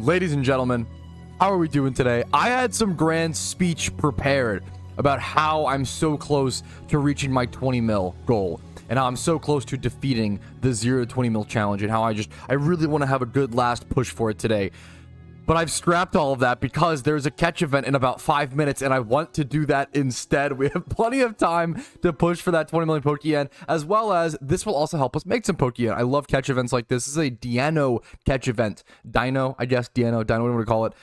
Ladies and gentlemen, how are we doing today? I had some grand speech prepared about how I'm so close to reaching my 20 mil goal and how I'm so close to defeating the 0 to 20 mil challenge and how I really want to have a good last push for it today. But I've scrapped all of that because there's a catch event in about 5 minutes and I want to do that instead. We have plenty of time to push for that 20 million Pokeyen, as well as this will also help us make some Pokeyen. I love catch events like this. This is a Deino catch event. Deino, I guess, Deino, whatever we call it.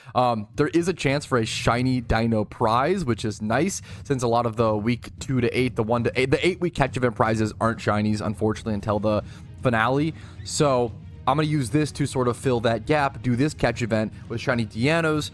There is a chance for a shiny Deino prize, which is nice since a lot of the week 2 to 8, the 1 to 8, the 8-week catch event prizes aren't shinies, unfortunately, until the finale. So I'm going to use this to sort of fill that gap, do this catch event with shiny Deinos.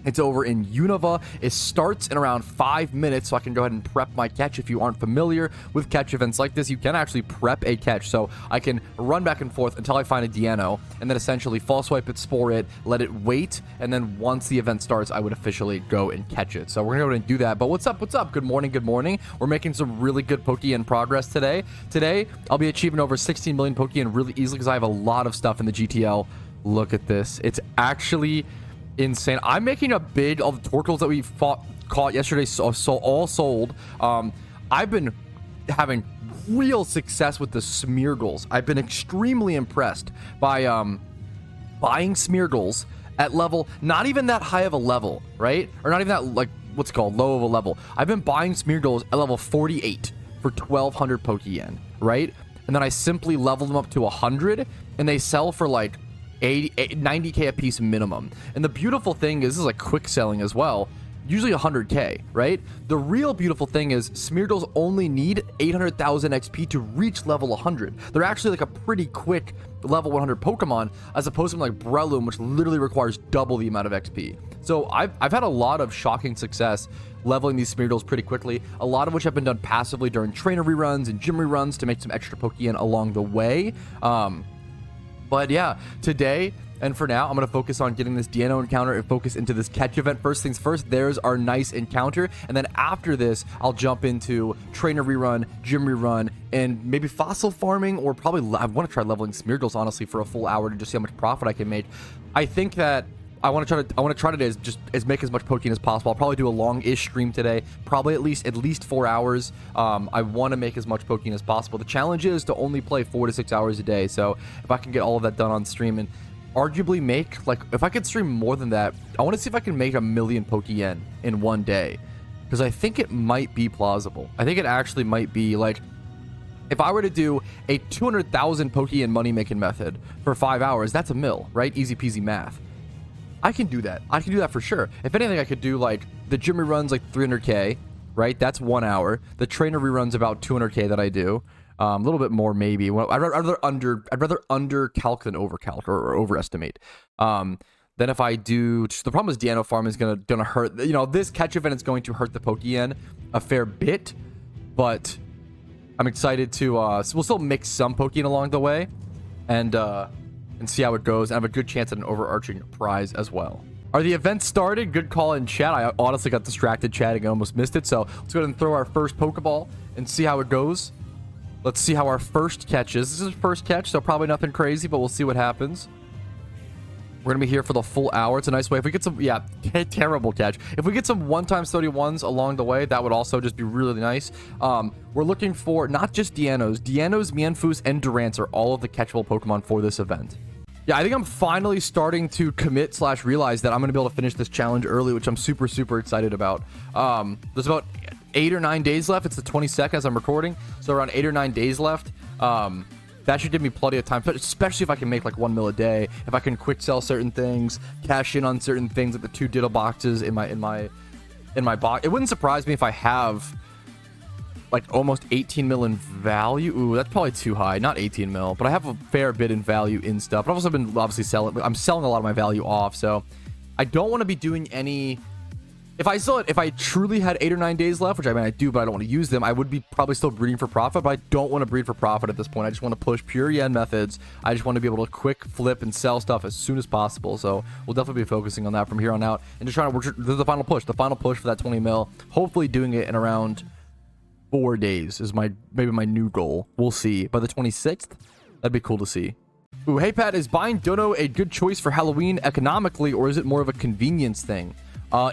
It's over in Unova. It starts in around 5 minutes, so I can go ahead and prep my catch. If you aren't familiar with catch events like this, you can actually prep a catch. So I can run back and forth until I find a Deino, and then essentially fall swipe it, spore it, let it wait, and then once the event starts, I would officially go and catch it. So we're going to go ahead and do that. But what's up? What's up? Good morning. Good morning. We're making some really good Pokeyen progress today. Today, I'll be achieving over 16 million Pokeyen really easily because I have a lot of stuff in the GTL. Look at this. It's actually insane. I'm making a bid. All the Torkoals that we caught yesterday, all sold. I've been having real success with the Smeargles. I've been extremely impressed by buying Smeargles at level not even that high of a level, right? Or not even that, like, what's it called, low of a level. I've been buying Smeargles at level 48 for 1,200 Pokeyen, right? And then I simply level them up to 100, and they sell for like 90k a piece minimum. And the beautiful thing is, this is like quick selling as well, usually 100k, right? The real beautiful thing is Smeargles only need 800,000 XP to reach level 100. They're actually like a pretty quick level 100 Pokemon, as opposed to like Breloom, which literally requires double the amount of XP. So I've had a lot of shocking success leveling these Smeargles pretty quickly, a lot of which have been done passively during trainer reruns and gym reruns to make some extra Pokeyen along the way. But yeah, today and for now, I'm going to focus on getting this Deino encounter and focus into this catch event. First things first, there's our nice encounter. And then after this, I'll jump into trainer rerun, gym rerun, and maybe fossil farming, or probably I want to try leveling Smeargles, honestly, for a full hour to just see how much profit I can make. I think that I want to try today is make as much Pokeyen as possible. I'll probably do a long-ish stream today, probably at least 4 hours. I want to make as much Pokeyen as possible. The challenge is to only play 4 to 6 hours a day. So if I can get all of that done on stream and arguably make, like, if I could stream more than that, I want to see if I can make 1 million Pokeyen in one day, because I think it might be plausible. I think it actually might be, like, if I were to do a 200,000 Pokeyen money-making method for 5 hours, that's a mil, right? Easy peasy math. I can do that. I can do that for sure. If anything, I could do like the gym reruns, like 300k, right? That's 1 hour. The trainer reruns about 200k that I do. A little bit more maybe. Well, I'd rather undercalc than overcalc or overestimate. Then if I do, the problem is Deino farm is gonna hurt. You know, this catch event is going to hurt the Pokeyen a fair bit, but I'm excited to. So we'll still mix some Pokeyen along the way, and see how it goes, and have a good chance at an overarching prize as well. Are the events started? Good call in chat. I honestly got distracted chatting and almost missed it, so let's go ahead and throw our first Pokeball and see how it goes. Let's see how our first catch is. This is the first catch, so probably nothing crazy, but we'll see what happens. We're gonna be here for the full hour. It's a nice way. If we get some, yeah, terrible catch. If we get some 1x31s along the way, that would also just be really nice. We're looking for not just Deinos, Mienfoos, and Durants are all of the catchable Pokemon for this event. Yeah, I think I'm finally starting to commit / realize that I'm going to be able to finish this challenge early, which I'm super, super excited about. There's about 8 or 9 days left. It's the 22nd as I'm recording, so around 8 or 9 days left. That should give me plenty of time, especially if I can make like 1 mil a day. If I can quick sell certain things, cash in on certain things, like the 2 Ditto boxes in my box. It wouldn't surprise me if I have like almost 18 mil in value. Ooh, that's probably too high. Not 18 mil, but I have a fair bit in value in stuff. But I've also been obviously selling. I'm selling a lot of my value off, so I don't want to be doing any. If I truly had 8 or 9 days left, which I mean I do, but I don't want to use them, I would be probably still breeding for profit, but I don't want to breed for profit at this point. I just want to push pure yen methods. I just want to be able to quick flip and sell stuff as soon as possible. So we'll definitely be focusing on that from here on out, and just trying to. This is the final push for that 20 mil. Hopefully doing it in around 4 days is maybe my new goal. We'll see. By the 26th, that'd be cool to see. Ooh, hey Pat, is buying Dono a good choice for Halloween economically, or is it more of a convenience thing?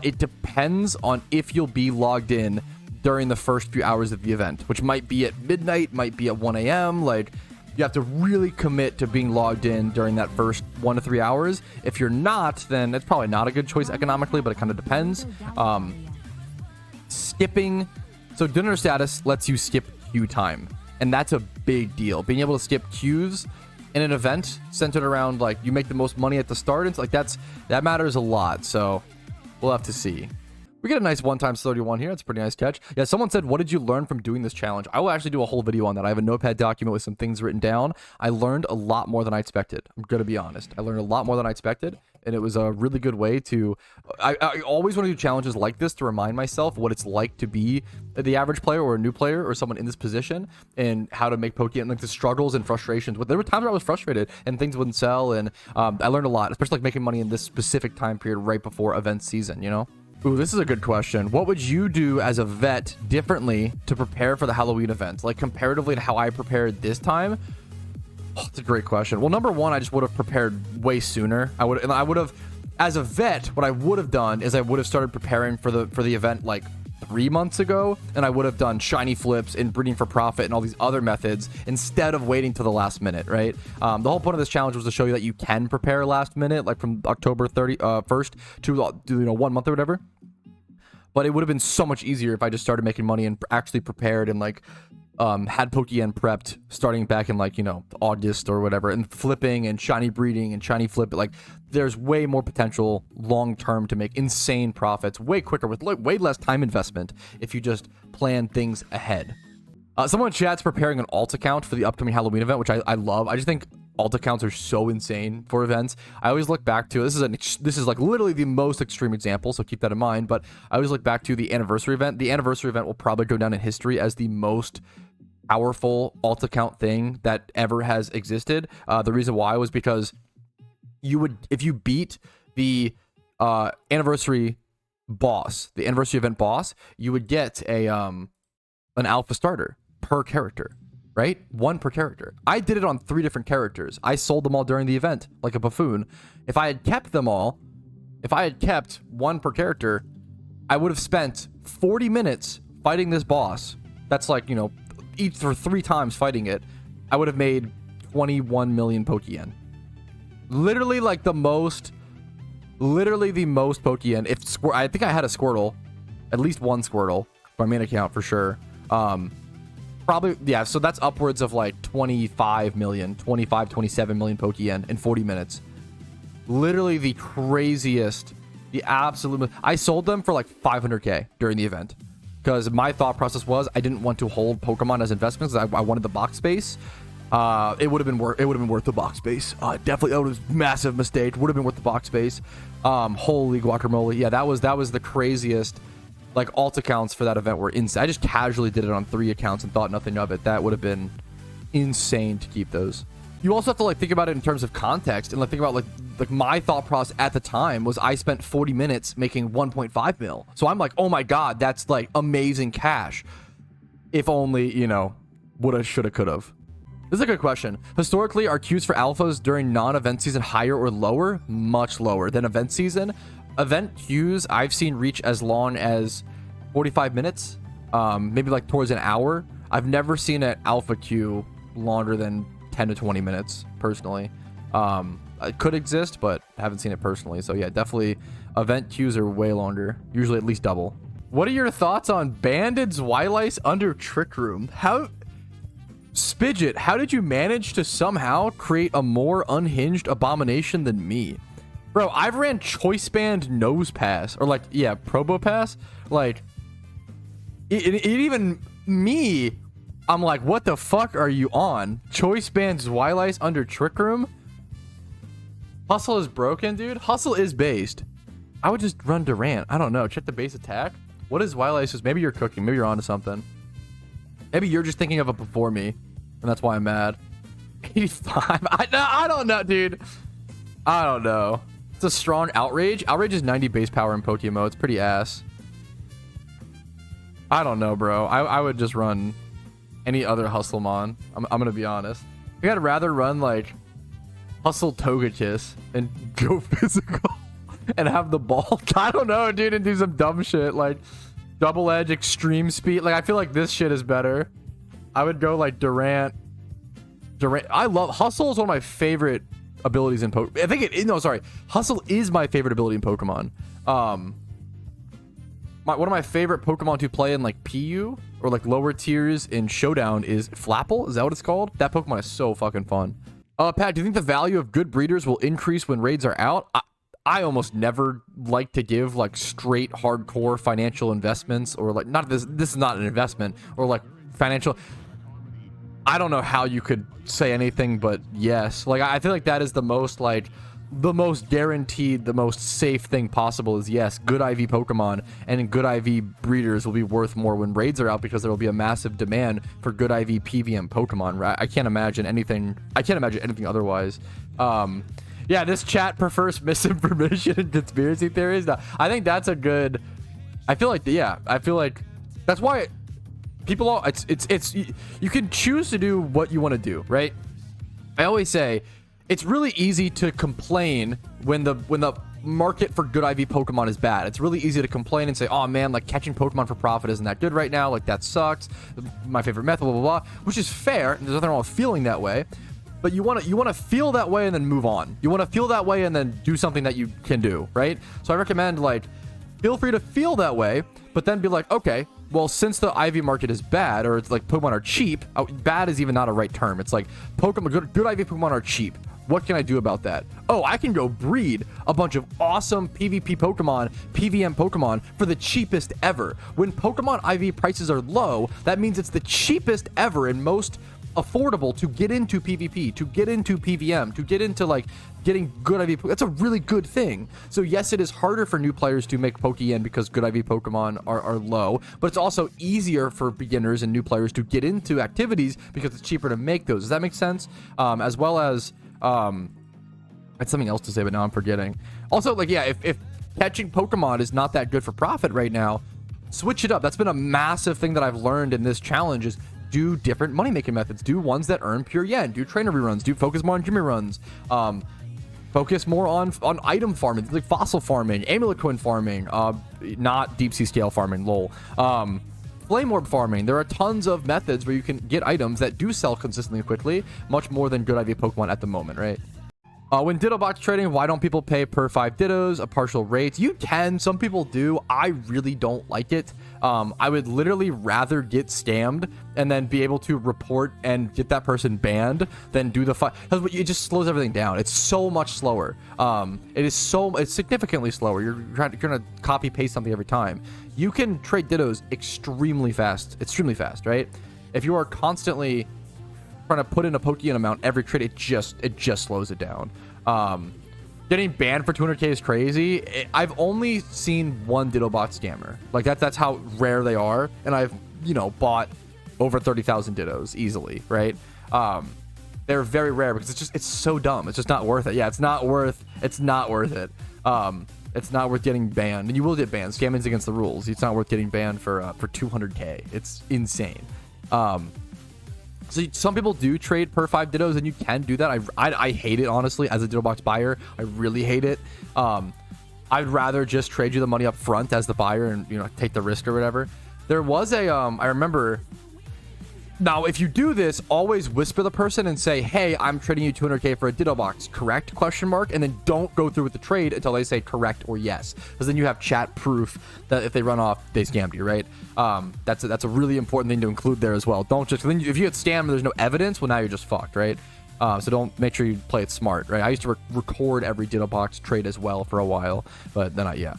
It depends on if you'll be logged in during the first few hours of the event, which might be at midnight, might be at 1 a.m. Like, you have to really commit to being logged in during that first 1 to 3 hours. If you're not, then it's probably not a good choice economically, but it kind of depends. Skipping. So dinner status lets you skip queue time, and that's a big deal. Being able to skip queues in an event centered around, like, you make the most money at the start, it's like that matters a lot. So we'll have to see. We get a nice one-time 31 here. That's a pretty nice catch. Yeah, someone said, what did you learn from doing this challenge? I will actually do a whole video on that. I have a notepad document with some things written down. I learned a lot more than I expected. I'm going to be honest. I learned a lot more than I expected, and it was a really good way to... I always want to do challenges like this to remind myself what it's like to be the average player or a new player or someone in this position, and how to make Pokeyen, like the struggles and frustrations. There were times where I was frustrated and things wouldn't sell, and I learned a lot, especially like making money in this specific time period right before event season, you know? Ooh, this is a good question. What would you do as a vet differently to prepare for the Halloween event? Like, comparatively to how I prepared this time? Oh, that's a great question. Well, number one, I just would have prepared way sooner. I would have, as a vet, what I would have done is I would have started preparing for the event like 3 months ago, and I would have done shiny flips and breeding for profit and all these other methods instead of waiting till the last minute, right? The whole point of this challenge was to show you that you can prepare last minute, like from October 1st to 1 month or whatever. But it would have been so much easier if I just started making money and actually prepared and like had Pokeyen prepped starting back in like, you know, August or whatever, and flipping and shiny breeding and shiny flip. Like, there's way more potential long term to make insane profits way quicker with way less time investment if you just plan things ahead. Someone in chat's preparing an alt account for the upcoming Halloween event, which I love. I just think alt accounts are so insane for events. I always look back to, this is like literally the most extreme example, so keep that in mind, but I always look back to the anniversary event. The anniversary event will probably go down in history as the most powerful alt account thing that ever has existed. The reason why was because if you beat the anniversary event boss, you would get an alpha starter per character, right? 1 per character. I did it on 3 different characters. I sold them all during the event like a buffoon. If I had kept them all, if I had kept 1 per character, I would have spent 40 minutes fighting this boss. That's like, you know, each for 3 times fighting it. I would have made 21 million Pokeyen. Literally like the most Pokeyen. I think I had a Squirtle, at least 1 Squirtle, my main account for sure. Probably, yeah, so that's upwards of like 27 million Pokeyen in 40 minutes. Literally the craziest, the absolute... I sold them for like 500k during the event, because my thought process was I didn't want to hold Pokemon as investments. I wanted the box space. It would have been worth the box space. Definitely, that was a massive mistake. Would have been worth the box space. Holy guacamole. Yeah, that was the craziest. Like, alt accounts for that event were insane. I just casually did it on 3 accounts and thought nothing of it. That would have been insane to keep those. You also have to like think about it in terms of context, and like think about like my thought process at the time was I spent 40 minutes making 1.5 mil. So I'm like, oh my god, that's like amazing cash. If only, you know, woulda, shoulda, coulda. This is a good question. Historically, are queues for alphas during non-event season higher or lower? Much lower than event season. Event queues I've seen reach as long as 45 minutes, maybe like towards an hour. I've never seen an alpha queue longer than 10 to 20 minutes personally. It could exist, but I haven't seen it personally. So yeah, definitely event queues are way longer, usually at least double. What are your thoughts on banded Zweilous under Trick Room? Spidget, how did you manage to somehow create a more unhinged abomination than me? Bro, I've ran Choice Band Nose Pass, or like, yeah, Probo Pass. Like, it even me, I'm like, what the fuck are you on? Choice Band Zweilous under Trick Room? Hustle is broken, dude. Hustle is based. I would just run Durant. I don't know. Check the base attack. What is Zweilous? Maybe you're cooking. Maybe you're onto something. Maybe you're just thinking of it before me, and that's why I'm mad. 85. I don't know, dude. I don't know. It's a strong Outrage. Outrage is 90 base power in PokeMMO. It's pretty ass. I don't know, bro. I would just run any other Hustlemon. I'm gonna be honest. I think I'd rather run like Hustle Togekiss and go physical and have the ball. I don't know, dude, and do some dumb shit like double edge extreme speed. Like I feel like this shit is better. I would go like Durant. I love Hustle is one of my favorite abilities in Pokemon. I think it no, sorry. Hustle is my favorite ability in Pokemon. One of my favorite Pokemon to play in like PU or like lower tiers in Showdown is Flapple. Is that what it's called? That Pokemon is so fucking fun. Pat, do you think the value of good breeders will increase when raids are out? I almost never like to give like straight hardcore financial investments or like not this is not an investment or like financial. I don't know how you could say anything but yes. Like I feel like that is the most guaranteed, the most safe thing possible is yes, good IV Pokemon and good IV breeders will be worth more when raids are out because there will be a massive demand for good IV PVM Pokemon, right? I can't imagine anything otherwise. Yeah, this chat prefers misinformation and conspiracy theories. Now, I think that's a good, I feel like that's why people all, it's you can choose to do what you want to do, right? I always say it's really easy to complain when the market for good IV Pokemon is bad. It's really easy to complain and say, oh man, like catching Pokemon for profit isn't that good right now. Like that sucks. My favorite method, blah, blah, blah, which is fair. There's nothing wrong with feeling that way. But you want to feel that way and then move on. You want to feel that way and then do something that you can do, right? So I recommend like, feel free to feel that way, but then be like, okay, well, since the IV market is bad, or it's like Pokemon are cheap, bad is even not a right term. It's like Pokemon, good IV Pokemon are cheap. What can I do about that? Oh, I can go breed a bunch of awesome PvP Pokemon, PVM Pokemon for the cheapest ever. When Pokemon IV prices are low, that means it's the cheapest ever and most affordable to get into PvP, to get into PVM, to get into like getting good IV. That's a really good thing. So yes, it is harder for new players to make Pokeyen because good IV Pokemon are low, but it's also easier for beginners and new players to get into activities because it's cheaper to make those. Does that make sense? As well as I had something else to say, but now I'm forgetting. Also, like, yeah, if catching Pokemon is not that good for profit right now, switch it up. That's been a massive thing that I've learned in this challenge is do different money-making methods. Do ones that earn pure yen. Do trainer reruns. Focus more on gym reruns. Focus more on item farming, like fossil farming, amulet coin farming, not deep sea scale farming, lol. Flame orb farming. There are tons of methods where you can get items that do sell consistently quickly, much more than good IV Pokemon at the moment, right? When Ditto box trading, why don't people pay per 5 Dittos, a partial rate? You can, some people do. I really don't like it. I would literally rather get scammed and then be able to report and get that person banned than do the fight. Because it just slows everything down. It's so much slower. It's significantly slower. You're gonna copy paste something every time. You can trade Dittos extremely fast, right? If you are constantly trying to put in a Pokeyen amount every trade, it just slows it down. Getting banned for 200k is crazy. I've only seen one Ditto box scammer. Like that's how rare they are, and I've bought over 30,000 Dittos easily, right? They're very rare because it's so dumb. It's just not worth it. Yeah, it's not worth it. It's not worth getting banned, and you will get banned. Scamming's against the rules. It's not worth getting banned for 200k. It's insane. So some people do trade per 5 Dittos, and you can do that. I hate it, honestly, as a Ditto box buyer. I really hate it. I'd rather just trade you the money up front as the buyer and take the risk or whatever. There was a I remember. Now, if you do this, always whisper the person and say, hey, I'm trading you 200k for a Ditto box, correct? ? And then don't go through with the trade until they say correct or yes. Because then you have chat proof that if they run off, they scammed you, right? That's a really important thing to include there as well. Don't just, then if you get scammed and there's no evidence, well, now you're just fucked, right? So make sure you play it smart, right? I used to record every Ditto box trade as well for a while, but then I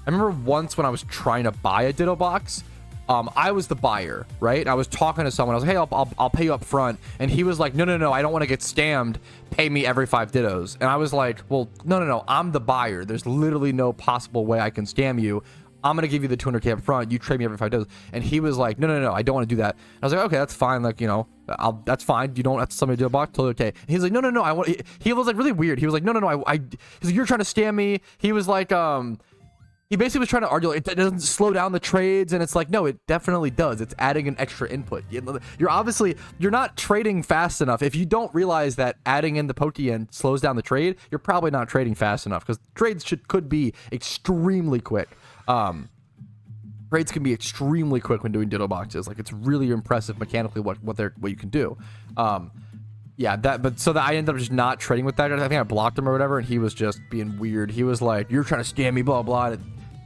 remember once when I was trying to buy a Ditto box, I was the buyer, right? And I was talking to someone. I was like, hey, I'll pay you up front. And he was like, no, I don't want to get scammed. Pay me every 5 Dittos. And I was like, well, no, I'm the buyer. There's literally no possible way I can scam you. I'm going to give you the 200k up front. You trade me every 5 Dittos. And he was like, no, I don't want to do that. And I was like, okay, that's fine. Like, that's fine. You don't have to sell me a Ditto box. Totally okay. And he's like, no, I want. He was like really weird. He was like, no, he's like, you're trying to scam me. He was like, He basically was trying to argue, like, it doesn't slow down the trades, and it's like, no, it definitely does. It's adding an extra input. You're not trading fast enough. If you don't realize that adding in the Pokeyen slows down the trade, you're probably not trading fast enough, because trades could be extremely quick. Trades can be extremely quick when doing Ditto boxes. Like, it's really impressive mechanically what you can do. Yeah, so I ended up just not trading with that. I think I blocked him or whatever, and he was just being weird. He was like, "You're trying to scam me, blah blah." And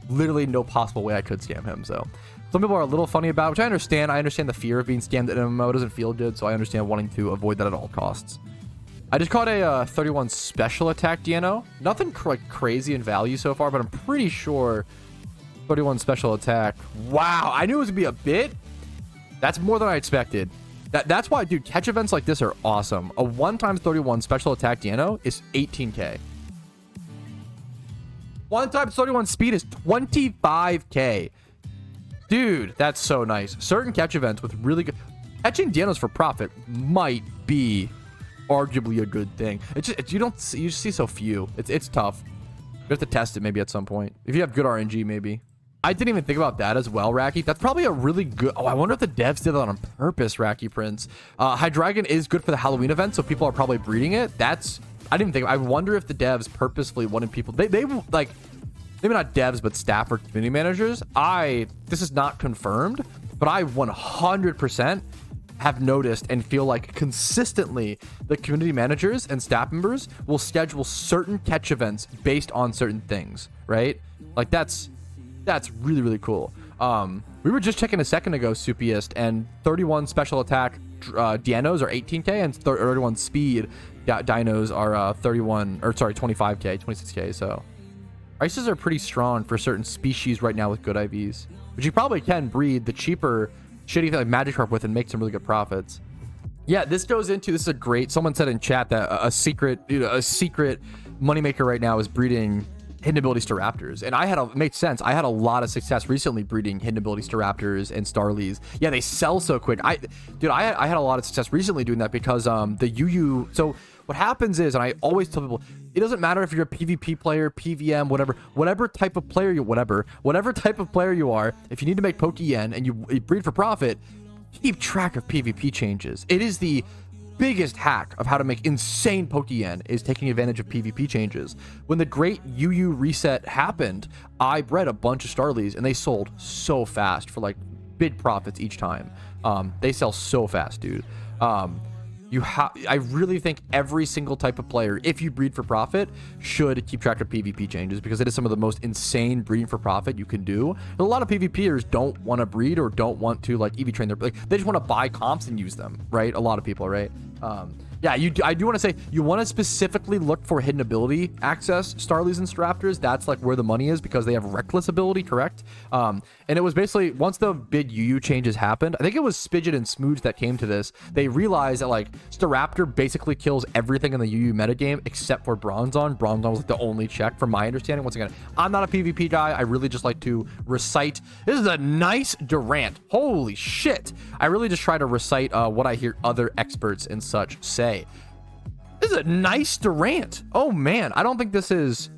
literally no possible way I could scam him. So some people are a little funny about it, which I understand. I understand the fear of being scammed in MMO. It doesn't feel good, so I understand wanting to avoid that at all costs. I just caught a 31 special attack Deino. Nothing like crazy in value so far, but I'm pretty sure 31 special attack. Wow, I knew it was gonna be a bit. That's more than I expected. That's why, dude, catch events like this are awesome. A 1x31 special attack Deino is 18k. 1x31 speed is 25k. Dude, that's so nice. Certain catch events with really good... Catching Deinos for profit might be arguably a good thing. It's just, you just see so few. It's tough. You have to test it maybe at some point. If you have good RNG, maybe. I didn't even think about that as well, Racky. That's probably a really good... Oh, I wonder if the devs did that on purpose, Racky Prince. Hydreigon is good for the Halloween event, so people are probably breeding it. That's... I didn't think... I wonder if the devs purposefully wanted people... They like... Maybe not devs, but staff or community managers. This is not confirmed, but I 100% have noticed and feel like consistently the community managers and staff members will schedule certain catch events based on certain things, right? Like, that's really, really cool. We were just checking a second ago, Soupiest, and 31 special attack Deinos are 18k, and 31 speed Deinos are 25k, 26k. So prices are pretty strong for certain species right now with good IVs, but you probably can breed the cheaper shitty thing like Magikarp with and make some really good profits. Yeah, this is a great... Someone said in chat that a secret moneymaker right now is breeding hidden abilities to Raptors, and it makes sense. I had a lot of success recently breeding hidden abilities to Raptors and Starlies. Yeah, they sell so quick. I had a lot of success recently doing that because the UU... So what happens is, and I always tell people, it doesn't matter if you're a PvP player, PVM, whatever type of player whatever type of player you are, if you need to make Pokeyen and you breed for profit, keep track of PvP changes. It is the biggest hack of how to make insane Pokeyen is taking advantage of PvP changes. When the great UU reset happened, I bred a bunch of Starlies and they sold so fast for like big profits each time. They sell so fast, dude. I really think every single type of player, if you breed for profit, should keep track of PvP changes because it is some of the most insane breeding for profit you can do. And a lot of PvPers don't want to breed or don't want to like EV train their... Like, they just want to buy comps and use them, right? A lot of people, right? Yeah, I do want to say you want to specifically look for hidden ability access, Starlies and Raptors. That's like where the money is because they have reckless ability, correct? And it was basically once the big UU changes happened, I think it was Spidget and Smooge that came to this. They realized that like Staraptor basically kills everything in the UU metagame except for Bronzong. Bronzong was like the only check from my understanding. Once again, I'm not a PvP guy. I really just like to recite. This is a nice Durant. Holy shit. I really just try to recite what I hear other experts and such say. This is a nice Durant. Oh man, I don't think this is...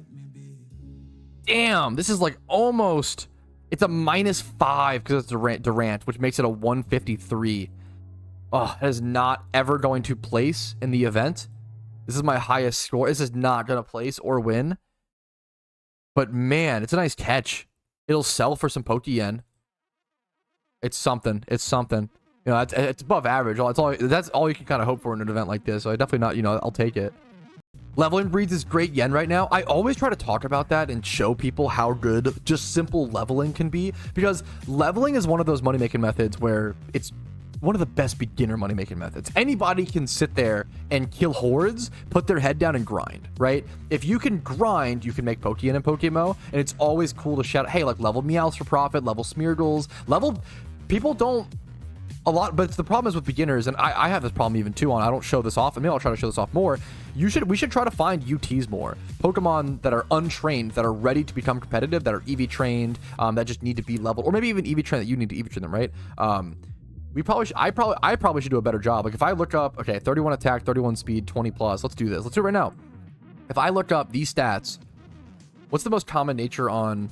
Damn, this is like almost... It's a -5 because it's Durant, which makes it a 153. Oh, that is not ever going to place in the event. This is my highest score. This is not going to place or win. But man, it's a nice catch. It'll sell for some Pokeyen. It's something. It's something. You know, it's above average. That's all you can kind of hope for in an event like this. So I definitely not, you know, I'll take it. Leveling breeds is great yen right now. I always try to talk about that and show people how good just simple leveling can be, because leveling is one of those money-making methods where it's one of the best beginner money-making methods. Anybody can sit there and kill hordes, put their head down and grind, right? If you can grind, you can make Pokeyen and PokeMMO, and it's always cool to shout, hey, like level Meowths for profit, level Smeargles, people don't a lot, but the problem is with beginners, and I have this problem even too I don't show this off, and maybe I'll try to show this off more. We should try to find UTs more. Pokemon that are untrained, that are ready to become competitive, that are EV trained, that just need to be leveled, or maybe even EV trained that you need to EV train them, right? I probably should do a better job. Like if I look up, okay, 31 attack, 31 speed, 20 plus, let's do this. Let's do it right now. If I look up these stats, what's the most common nature on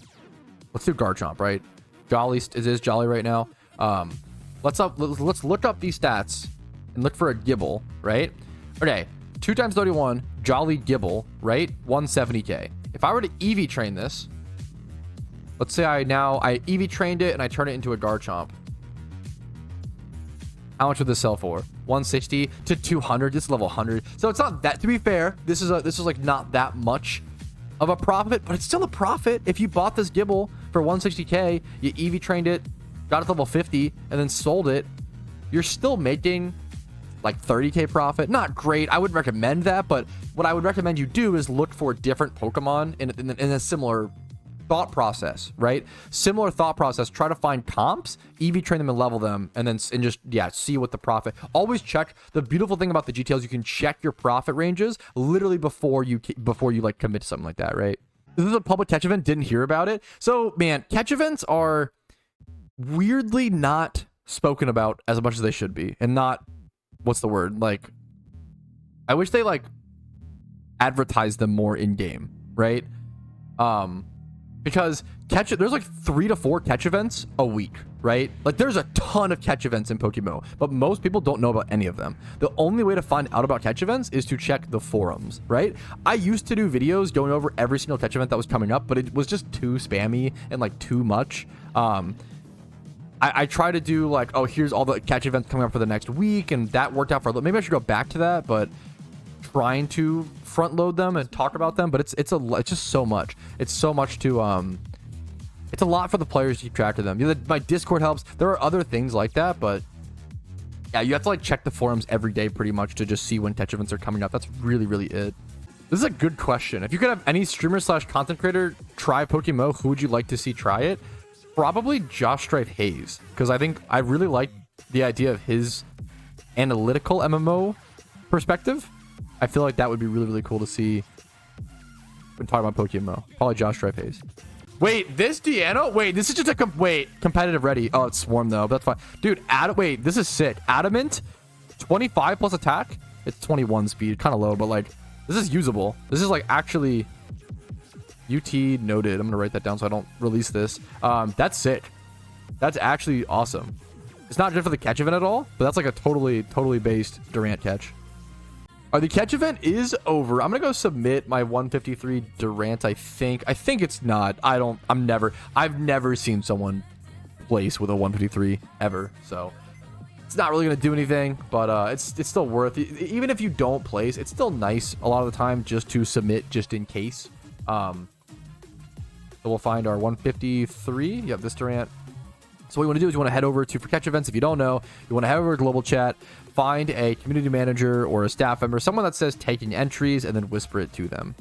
let's do Garchomp, right? Jolly, it is Jolly right now. Let's look up these stats and look for a Gibble, right? Okay, 2 times 31, Jolly Gibble, right? 170k. If I were to EV train this, let's say I EV trained it and I turn it into a Garchomp. How much would this sell for? 160 to 200. This is level 100. So it's not that, to be fair, this is like not that much of a profit, but it's still a profit. If you bought this Gibble for 160k, you EV trained it, got it to level 50, and then sold it, you're still making like 30k profit. Not great. I wouldn't recommend that, but what I would recommend you do is look for different Pokemon in a similar thought process, right? Similar thought process. Try to find comps, EV train them and level them, and just see what the profit. Always check. The beautiful thing about the GTLs, you can check your profit ranges literally before you like commit to something like that, right? This is a public catch event. Didn't hear about it. So man, catch events are weirdly not spoken about as much as they should be, and not, what's the word? Like, I wish they like advertise them more in game, right? Because there's like 3 to 4 catch events a week, right? Like there's a ton of catch events in PokeMMO, but most people don't know about any of them. The only way to find out about catch events is to check the forums, right? I used to do videos going over every single catch event that was coming up, but it was just too spammy and like too much. I try to do like, oh, here's all the catch events coming up for the next week, and that worked out for a little. Maybe I should go back to that, but trying to front load them and talk about them, but it's just so much. It's so much to it's a lot for the players to keep track of them. My Discord helps. There are other things like that, but yeah, you have to like check the forums every day pretty much to just see when catch events are coming up. That's really it. This is a good question. If you could have any streamer / content creator try PokeMMO, who would you like to see try it? Probably Josh Strife Hayes, because I really like the idea of his analytical MMO perspective. I feel like that would be really cool to see when talking about PokeMMO. Probably Josh Strife Hayes. Wait, this Deino? Wait, this is just a competitive ready. Oh, it's Swarm though. That's fine, dude. Wait, this is sick. Adamant, 25 plus attack. It's 21 speed, kind of low, but like this is usable. This is like actually UT noted. I'm gonna write that down so I don't release this. That's sick. That's actually awesome. It's not good for the catch event at all, but that's like a totally based Durant catch. The catch event is over. I'm gonna go submit my 153 Durant. I think it's not. I've never seen someone place with a 153 ever, so it's not really gonna do anything, but it's still worth it. Even if you don't place, it's still nice a lot of the time just to submit just in case. So we'll find our 153. Yep, this Durant. So what you want to do is you want to head over to, for catch events, if you don't know, you want to head over to global chat, find a community manager or a staff member, someone that says taking entries, and then whisper it to them.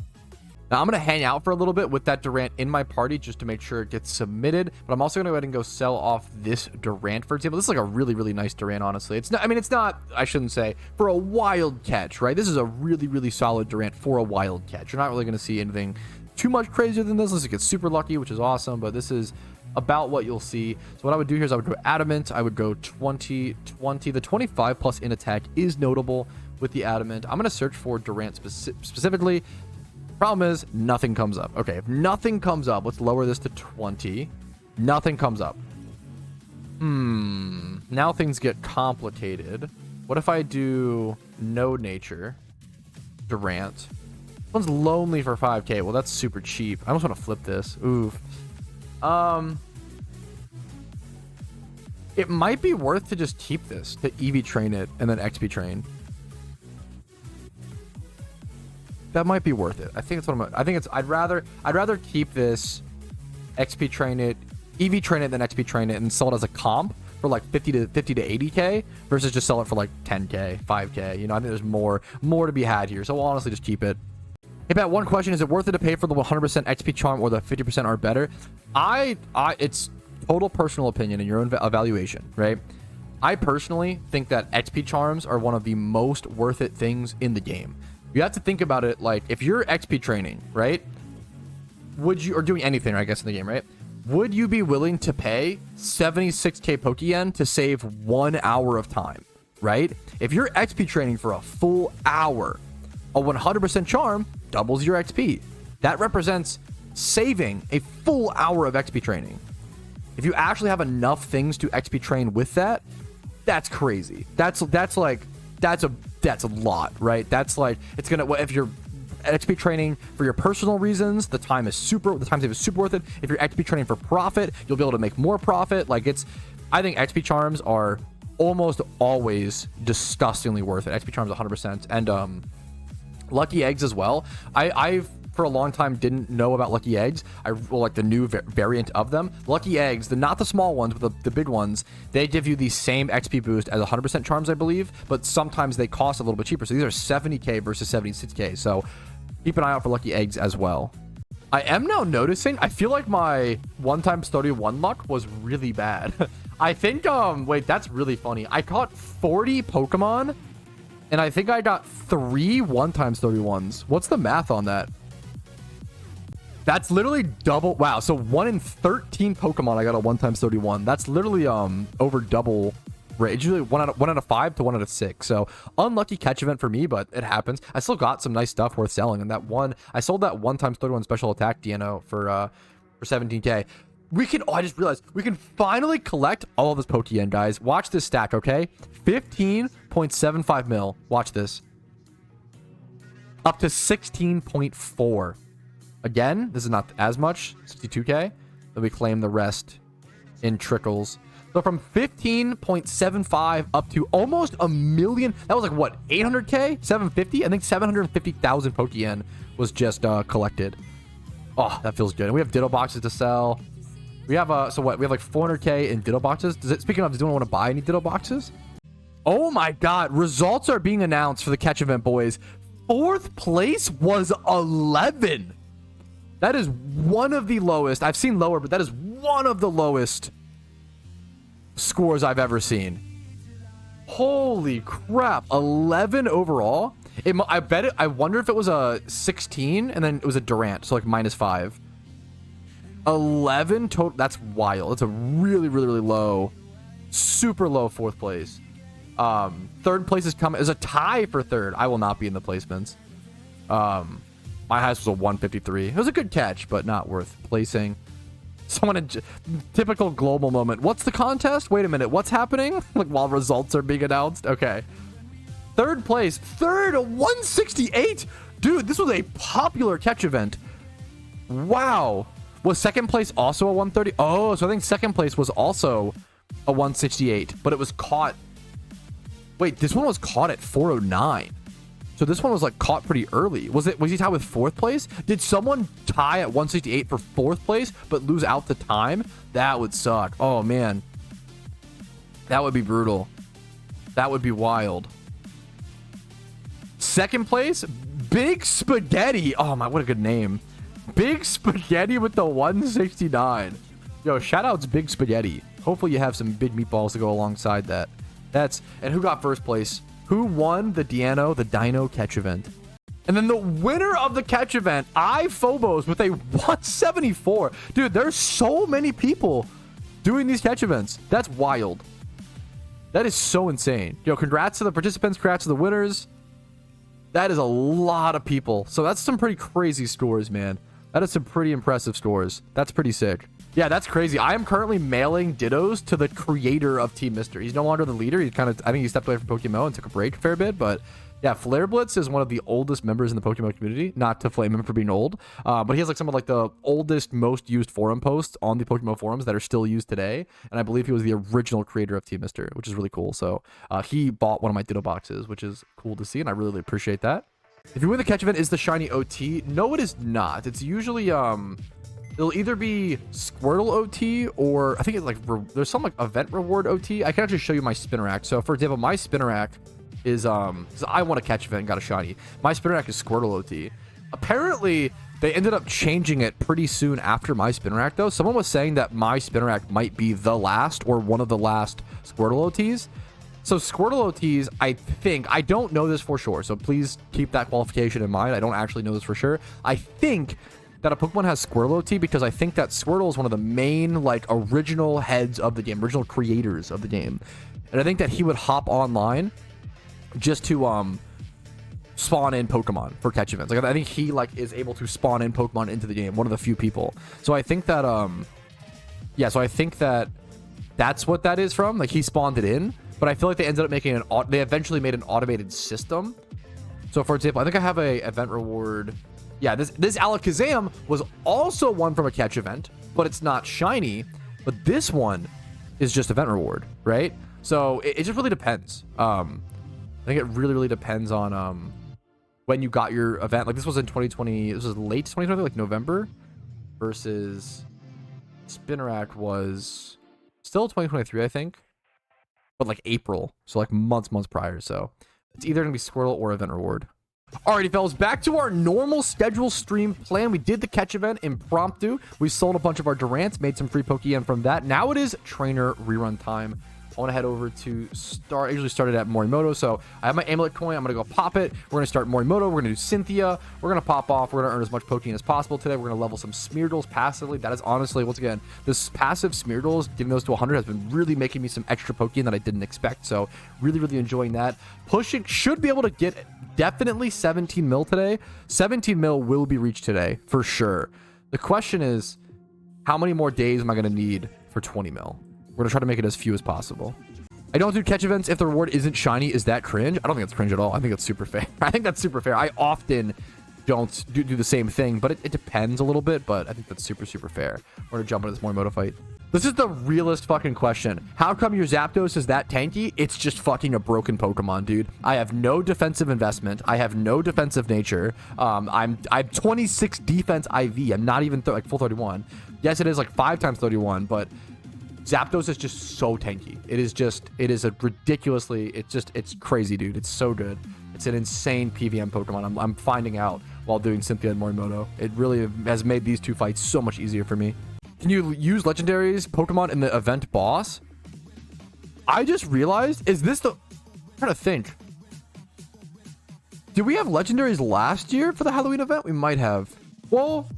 Now I'm going to hang out for a little bit with that Durant in my party just to make sure it gets submitted, but I'm also going to go ahead and go sell off this Durant, for example. This is like a really nice Durant, honestly. It's not, it's not, I shouldn't say, for a wild catch, right? This is a really solid Durant for a wild catch. You're not really going to see anything too much crazier than this unless it gets super lucky, which is awesome, but this is about what you'll see. So what I would do here is I would go Adamant. I would go 20. The 25 plus in attack is notable with the Adamant. I'm going to search for Durant specifically. Problem is nothing comes up. Okay, if nothing comes up, let's lower this to 20. Nothing comes up. Now things get complicated. What if I do no nature Durant? This one's lonely for 5k. Well, that's super cheap. I almost want to flip this. Oof. It might be worth to just keep this, to EV train it and then XP train. That might be worth it. I think it's I'd rather keep this, XP train it, EV train it, then XP train it, and sell it as a comp for like 50 to 80k versus just sell it for like 10k, 5k. You know, I think there's more to be had here. So we'll honestly just keep it. Hey Pat, one question: is it worth it to pay for the 100% XP charm or the 50% are better? It's total personal opinion and your own evaluation, right? I personally think that XP charms are one of the most worth it things in the game. You have to think about it like if you're XP training, right? Would you, or doing anything, I guess, in the game, right? Would you be willing to pay 76k Pokeyen to save 1 hour of time, right? If you're XP training for a full hour, a 100% charm doubles your XP. That represents saving a full hour of XP training. If you actually have enough things to XP train with that, that's crazy. That's a lot, right? That's like, it's gonna, if you're XP training for your personal reasons, the time save is super worth it. If you're XP training for profit, you'll be able to make more profit. Like, I think XP charms are almost always disgustingly worth it. XP charms 100%. And lucky eggs as well. I've for a long time didn't know about lucky eggs. Like the new variant of them. Lucky eggs, not the small ones, but the big ones, they give you the same XP boost as 100% charms, I believe, but sometimes they cost a little bit cheaper. So these are 70k versus 76k. So keep an eye out for lucky eggs as well. I am now noticing, I feel like my 1x31 luck was really bad. I think, wait, that's really funny. I caught 40 Pokemon, and I think I got 3 1x31s. What's the math on that? That's literally double. Wow. So 1 in 13 Pokemon, I got a 1x31. That's literally over double rate. It's usually 1 out of 5 to 1 out of 6. So unlucky catch event for me, but it happens. I still got some nice stuff worth selling. And that one, I sold that 1x31 special attack Deino for 17k. We can, I just realized we can finally collect all of this Pokeyen, guys. Watch this stack, okay? 15.75 mil. Watch this. Up to 16.4. Again, this is not as much, 62k. Then we claim the rest in trickles. So from 15.75 up to almost a million. That was like what, 800k? 750? I think 750,000 Pokeyen was just collected. Oh, that feels good. And we have Ditto boxes to sell. We have so what? We have like 400k in Ditto boxes. Speaking of, does anyone want to buy any Ditto boxes? Oh my God! Results are being announced for the catch event, boys. 4th place was 11. That is one of the lowest. I've seen lower, but that is one of the lowest scores I've ever seen. Holy crap. 11 overall. I bet it. I wonder if it was a 16 and then it was a Durant. So like -5. 11 total. That's wild. That's a really, really, really low, super low 4th place. 3rd place is coming. Is a tie for 3rd. I will not be in the placements. My highest was a 153. It was a good catch, but not worth placing. Someone in typical global moment. What's the contest? Wait a minute. What's happening? Like while results are being announced. Okay. 3rd place. 3rd, 168. Dude, this was a popular catch event. Wow. Was 2nd place also a 130? Oh, so I think 2nd place was also a 168, but it was caught. Wait, this one was caught at 409. So this one was like caught pretty early. Was he tied with 4th place? Did someone tie at 168 for 4th place but lose out the time? That would suck. Oh man. That would be brutal. That would be wild. 2nd place, Big Spaghetti. Oh my, what a good name. Big Spaghetti with the 169. Yo, shout outs Big Spaghetti. Hopefully you have some big meatballs to go alongside that. And who got 1st place? Who won the Deino catch event? And then the winner of the catch event, Phobos with a 174. Dude, there's so many people doing these catch events. That's wild. That is so insane. Yo, congrats to the participants. Congrats to the winners. That is a lot of people. So that's some pretty crazy scores, man. That is some pretty impressive scores. That's pretty sick. Yeah, that's crazy. I am currently mailing Dittos to the creator of Team Mister. He's no longer the leader. He's I think he stepped away from PokeMMO and took a break a fair bit. But yeah, Flare Blitz is one of the oldest members in the Pokemon community. Not to flame him for being old, but he has like some of like the oldest, most used forum posts on the Pokemon forums that are still used today. And I believe he was the original creator of Team Mister, which is really cool. So he bought one of my Ditto boxes, which is cool to see, and I really appreciate that. If you win the catch event, is the shiny OT? No, it is not. It's usually it'll either be Squirtle OT or I think it's like there's some like event reward OT. I can actually show you my Spinnerack. So for example, my Spinnerack is I won a catch event and got a shiny. My Spinnerack is Squirtle OT. Apparently they ended up changing it pretty soon after my Spinnerack though. Someone was saying that my Spinnerack might be the last or one of the last Squirtle OTs. So Squirtle OTs, I think, I don't know this for sure, so please keep that qualification in mind. I don't actually know this for sure. I think that a Pokemon has Squirtle OT because I think that Squirtle is one of the main, like, original heads of the game, original creators of the game. And I think that he would hop online just to spawn in Pokemon for catch events. Like I think he like is able to spawn in Pokemon into the game. One of the few people. So I think that yeah, so I think that that's what that is from. Like he spawned it in, but I feel like they ended up making they eventually made an automated system. So for example, I think I have a event reward. Yeah, this Alakazam was also one from a catch event, but it's not shiny. But this one is just event reward, right? So it just really depends. I think it really depends on when you got your event. Like this was in 2020. This was late 2020, like November, versus Spinarak was still 2023, I think, but like April. So like months prior. So it's either gonna be Squirtle or event reward. Alrighty, fellas, back to our normal schedule stream plan. We did the catch event impromptu. We sold a bunch of our Durants, made some free Pokeyen from that. Now it is trainer rerun time. I want to head over to start. I usually started at Morimoto, so I have my amulet coin. I'm going to go pop it. We're going to start Morimoto. We're going to do Cynthia. We're going to pop off. We're going to earn as much Pokeyen as possible today. We're going to level some Smeargles passively. That is honestly, once again, this passive Smeargles, getting those to 100 has been really making me some extra Pokeyen that I didn't expect. So really enjoying that. Pushing, should be able to get definitely 17 mil today. 17 mil will be reached today for sure. The question is, how many more days am I going to need for 20 mil? We're going to try to make it as few as possible. I don't do catch events if the reward isn't shiny. Is that cringe? I don't think it's cringe at all. I think it's super fair. I think that's super fair. I often don't do the same thing, but it depends a little bit, but I think that's super fair. We're going to jump into this Morimoto fight. This is the realest fucking question. How come your Zapdos is that tanky? It's just fucking a broken Pokemon, dude. I have no defensive investment. I have no defensive nature. I'm 26 defense IV. I'm not even like full 31. Yes, it is like 5 times 31, but Zapdos is just so tanky. It is a ridiculously, it's crazy, dude. It's so good. It's an insane PVM Pokemon. I'm finding out while doing Cynthia and Morimoto. It really has made these two fights so much easier for me. Can you use Legendaries Pokemon in the event boss? I just realized, is this I'm trying to think. Did we have Legendaries last year for the Halloween event? We might have. Well,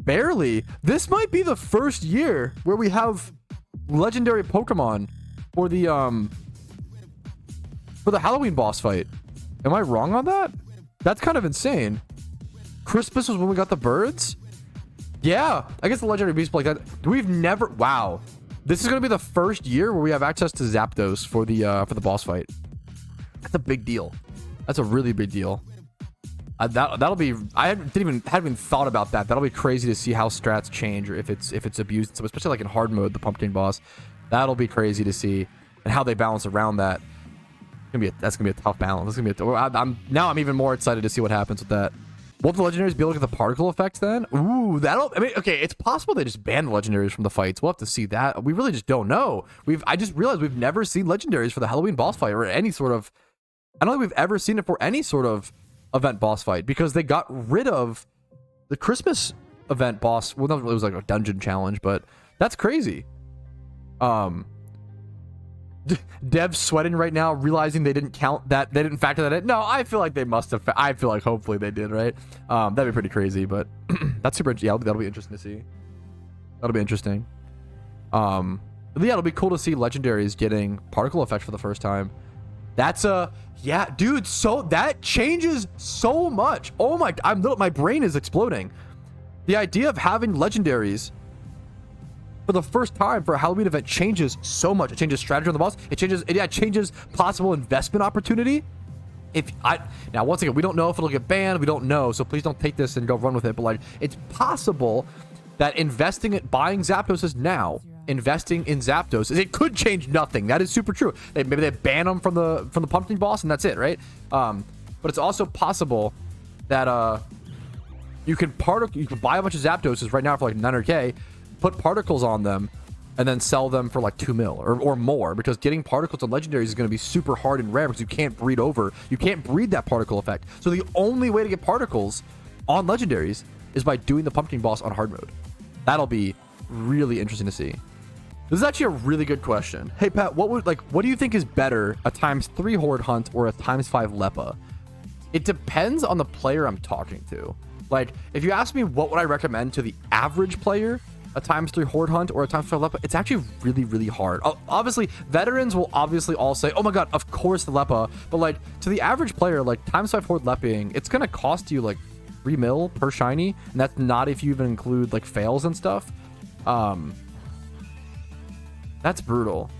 barely. This might be the first year where we have legendary Pokemon for the Halloween boss fight. Am I wrong on that? That's kind of insane. Christmas was when we got the birds? Yeah, I guess the legendary beast like that. We've never, wow. This is going to be the first year where we have access to Zapdos for the boss fight. That's a big deal. That's a really big deal. That'll be, I haven't even thought about that. That'll be crazy to see how strats change, or if it's abused, so especially like in hard mode, the pumpkin boss. That'll be crazy to see, and how they balance around that. That's gonna be a tough balance. That's gonna be I'm even more excited to see what happens with that. Won't the legendaries be able to get the particle effects then? Ooh, okay, it's possible they just banned the legendaries from the fights. We'll have to see that. We really just don't know. I just realized we've never seen legendaries for the Halloween boss fight, or any sort of, I don't think we've ever seen it for any sort of event boss fight, because they got rid of the Christmas event boss. Well, it was like a dungeon challenge, but that's crazy. Dev's sweating right now, realizing they didn't count that, they didn't factor that in. No, I feel like they must have. I feel like hopefully they did, right? That'd be pretty crazy, but that's super. Yeah, that'll be interesting to see. That'll be interesting. Yeah, it'll be cool to see legendaries getting particle effect for the first time. That's yeah, dude. So that changes so much. Oh my, my brain is exploding. The idea of having legendaries for the first time for a Halloween event changes so much. It changes strategy on the boss. It changes possible investment opportunity. Now once again, we don't know if it'll get banned. We don't know, so please don't take this and go run with it. But like, it's possible that buying Zapdos is now. Investing in Zapdos, it could change nothing. That is super true. Maybe they ban them from the pumpkin boss and that's it, right? But it's also possible that you can buy a bunch of Zapdoses right now for like 900k, put particles on them, and then sell them for like 2 mil or more, because getting particles on legendaries is going to be super hard and rare because you can't breed that particle effect. So the only way to get particles on legendaries is by doing the pumpkin boss on hard mode. That'll be really interesting to see. This is actually a really good question. Hey Pat, what do you think is better, a ×3 horde hunt or a ×5 Lepa? It depends on the player I'm talking to. Like, if you ask me what would I recommend to the average player, a ×3 Horde Hunt or a ×5 Leppa, it's actually really, really hard. Obviously, veterans will obviously all say, oh my god, of course the Leppa. But like, to the average player, like ×5 Horde Lepping, it's gonna cost you like 3 mil per shiny, and that's not if you even include like fails and stuff. That's brutal.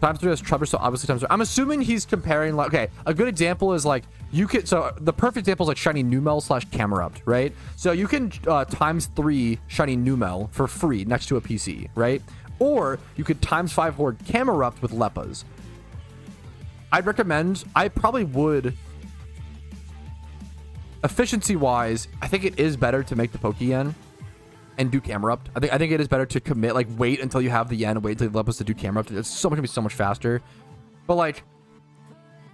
×3 has Trevor, so obviously ×3. I'm assuming he's comparing, like, okay, a good example is like, you could, so the perfect example is like shiny Numel / Camerupt, right? So you can ×3 shiny Numel for free next to a PC, right? Or you could ×5 Horde Camerupt with Leppas. I'd recommend, I probably would, efficiency wise, I think it is better to make the Pokeyen and do Camerupt. I think it is better to commit, like, wait until you have the yen, wait until the Leppas to do Camerupt. It's so much, gonna be so much faster. But like,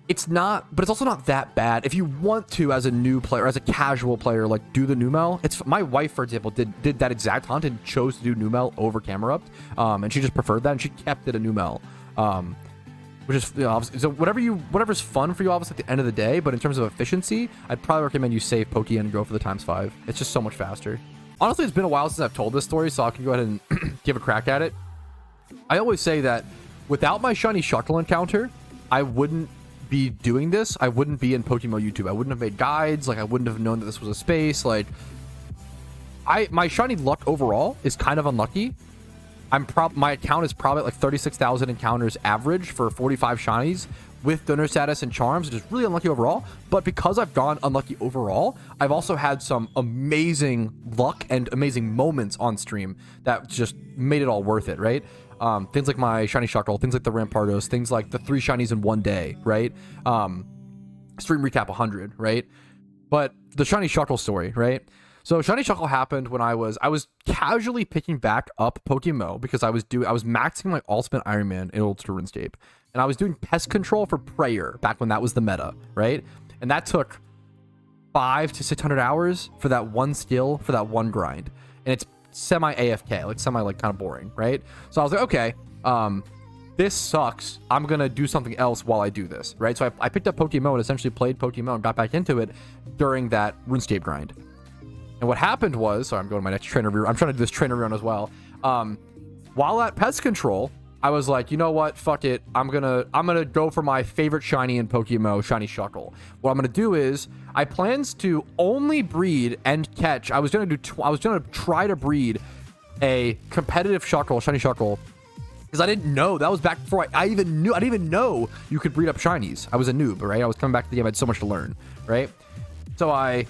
it's not, but it's also not that bad. If you want to, as a new player, as a casual player, like, do the Numel. It's, my wife, for example, did that exact hunt and chose to do Numel over Camerupt. And she just preferred that, and she kept it a Numel. Which is, you know, obviously, so whatever's fun for you, obviously, at the end of the day. But in terms of efficiency, I'd probably recommend you save Pokeyen and go for the ×5. It's just so much faster. Honestly, it's been a while since I've told this story, so I can go ahead and give a crack at it. I always say that without my shiny Shuckle encounter, I wouldn't be doing this. I wouldn't be in PokeMMO YouTube. I wouldn't have made guides. Like, I wouldn't have known that this was a space. Like, my shiny luck overall is kind of unlucky. My account is probably like 36,000 encounters average for 45 shinies with donor status and charms, which is really unlucky overall. But because I've gone unlucky overall, I've also had some amazing luck and amazing moments on stream that just made it all worth it, right? Things like my shiny Shuckle, things like the Rampardos, things like the 3 shinies in one day, right? Stream recap 100, right? But the shiny Shuckle story, right? So shiny Shuckle happened when I was casually picking back up PokeMMO because I was maxing my Ultimate Iron Man in Old School RuneScape. And I was doing pest control for Prayer back when that was the meta, right? And that took 500 to 600 hours for that one skill, for that one grind. And it's semi AFK, like semi, like, kind of boring, right? So I was like, okay, this sucks. I'm gonna do something else while I do this, right? So I picked up PokeMMO and essentially played PokeMMO and got back into it during that RuneScape grind. And what happened was, so I'm going to my next trainer rerun. I'm trying to do this trainer rerun as well. While at pest control, I was like, you know what? Fuck it. I'm gonna go for my favorite shiny in PokeMMO, shiny Shuckle. What I'm gonna do is I plans to only breed and catch. I was gonna try to breed a competitive Shuckle, shiny Shuckle, because I didn't know. That was back before I even knew. I didn't even know you could breed up shinies. I was a noob, right? I was coming back to the game. I had so much to learn, right? So I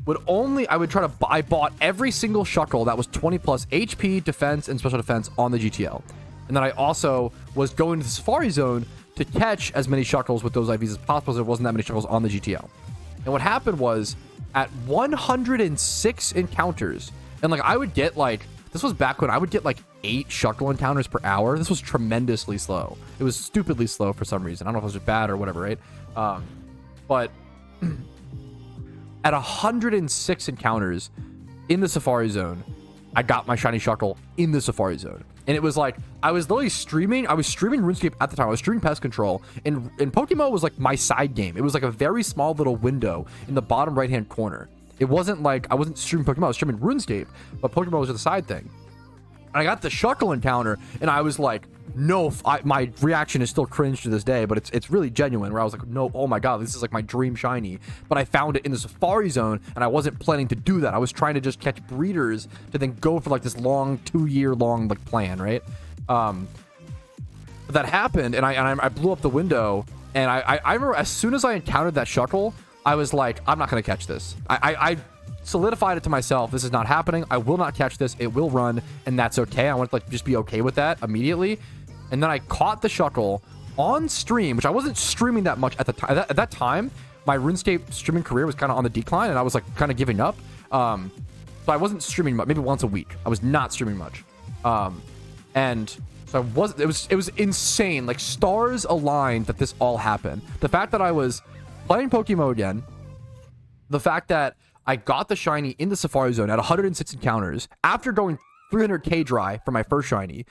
bought every single Shuckle that was 20 plus HP, defense, and special defense on the GTL. And then I also was going to the Safari Zone to catch as many Shuckles with those IVs as possible, so there wasn't that many Shuckles on the GTL. And what happened was, at 106 encounters, and like I would get like, this was back when I would get like 8 Shuckle encounters per hour. This was tremendously slow. It was stupidly slow for some reason. I don't know if it was just bad or whatever, right? But at 106 encounters in the Safari Zone, I got my shiny Shuckle in the Safari Zone. And it was like, I was literally streaming. I was streaming RuneScape at the time. I was streaming Pest Control. And PokeMMO was like my side game. It was like a very small little window in the bottom right-hand corner. It wasn't like, I wasn't streaming PokeMMO. I was streaming RuneScape. But PokeMMO was the side thing. And I got the Shuckle encounter. And I was like, no, my reaction is still cringe to this day, but it's really genuine, where I was like, no, oh my god, this is like my dream shiny. But I found it in the Safari Zone, and I wasn't planning to do that. I was trying to just catch breeders to then go for like this long 2-year long like plan, right? But that happened, and I blew up the window, and I remember as soon as I encountered that Shuckle, I was like, I'm not gonna catch this. I solidified it to myself. This is not happening. I will not catch this. It will run, and that's okay. I want to like just be okay with that immediately. And then I caught the Shuckle on stream, which I wasn't streaming that much at the time. At that time, my RuneScape streaming career was kind of on the decline, and I was like kind of giving up. So I wasn't streaming much, maybe once a week. I was not streaming much. And so it was insane. Like, stars aligned that this all happened. The fact that I was playing PokeMMO again, the fact that I got the shiny in the Safari Zone at 106 encounters after going 300k dry for my first shiny,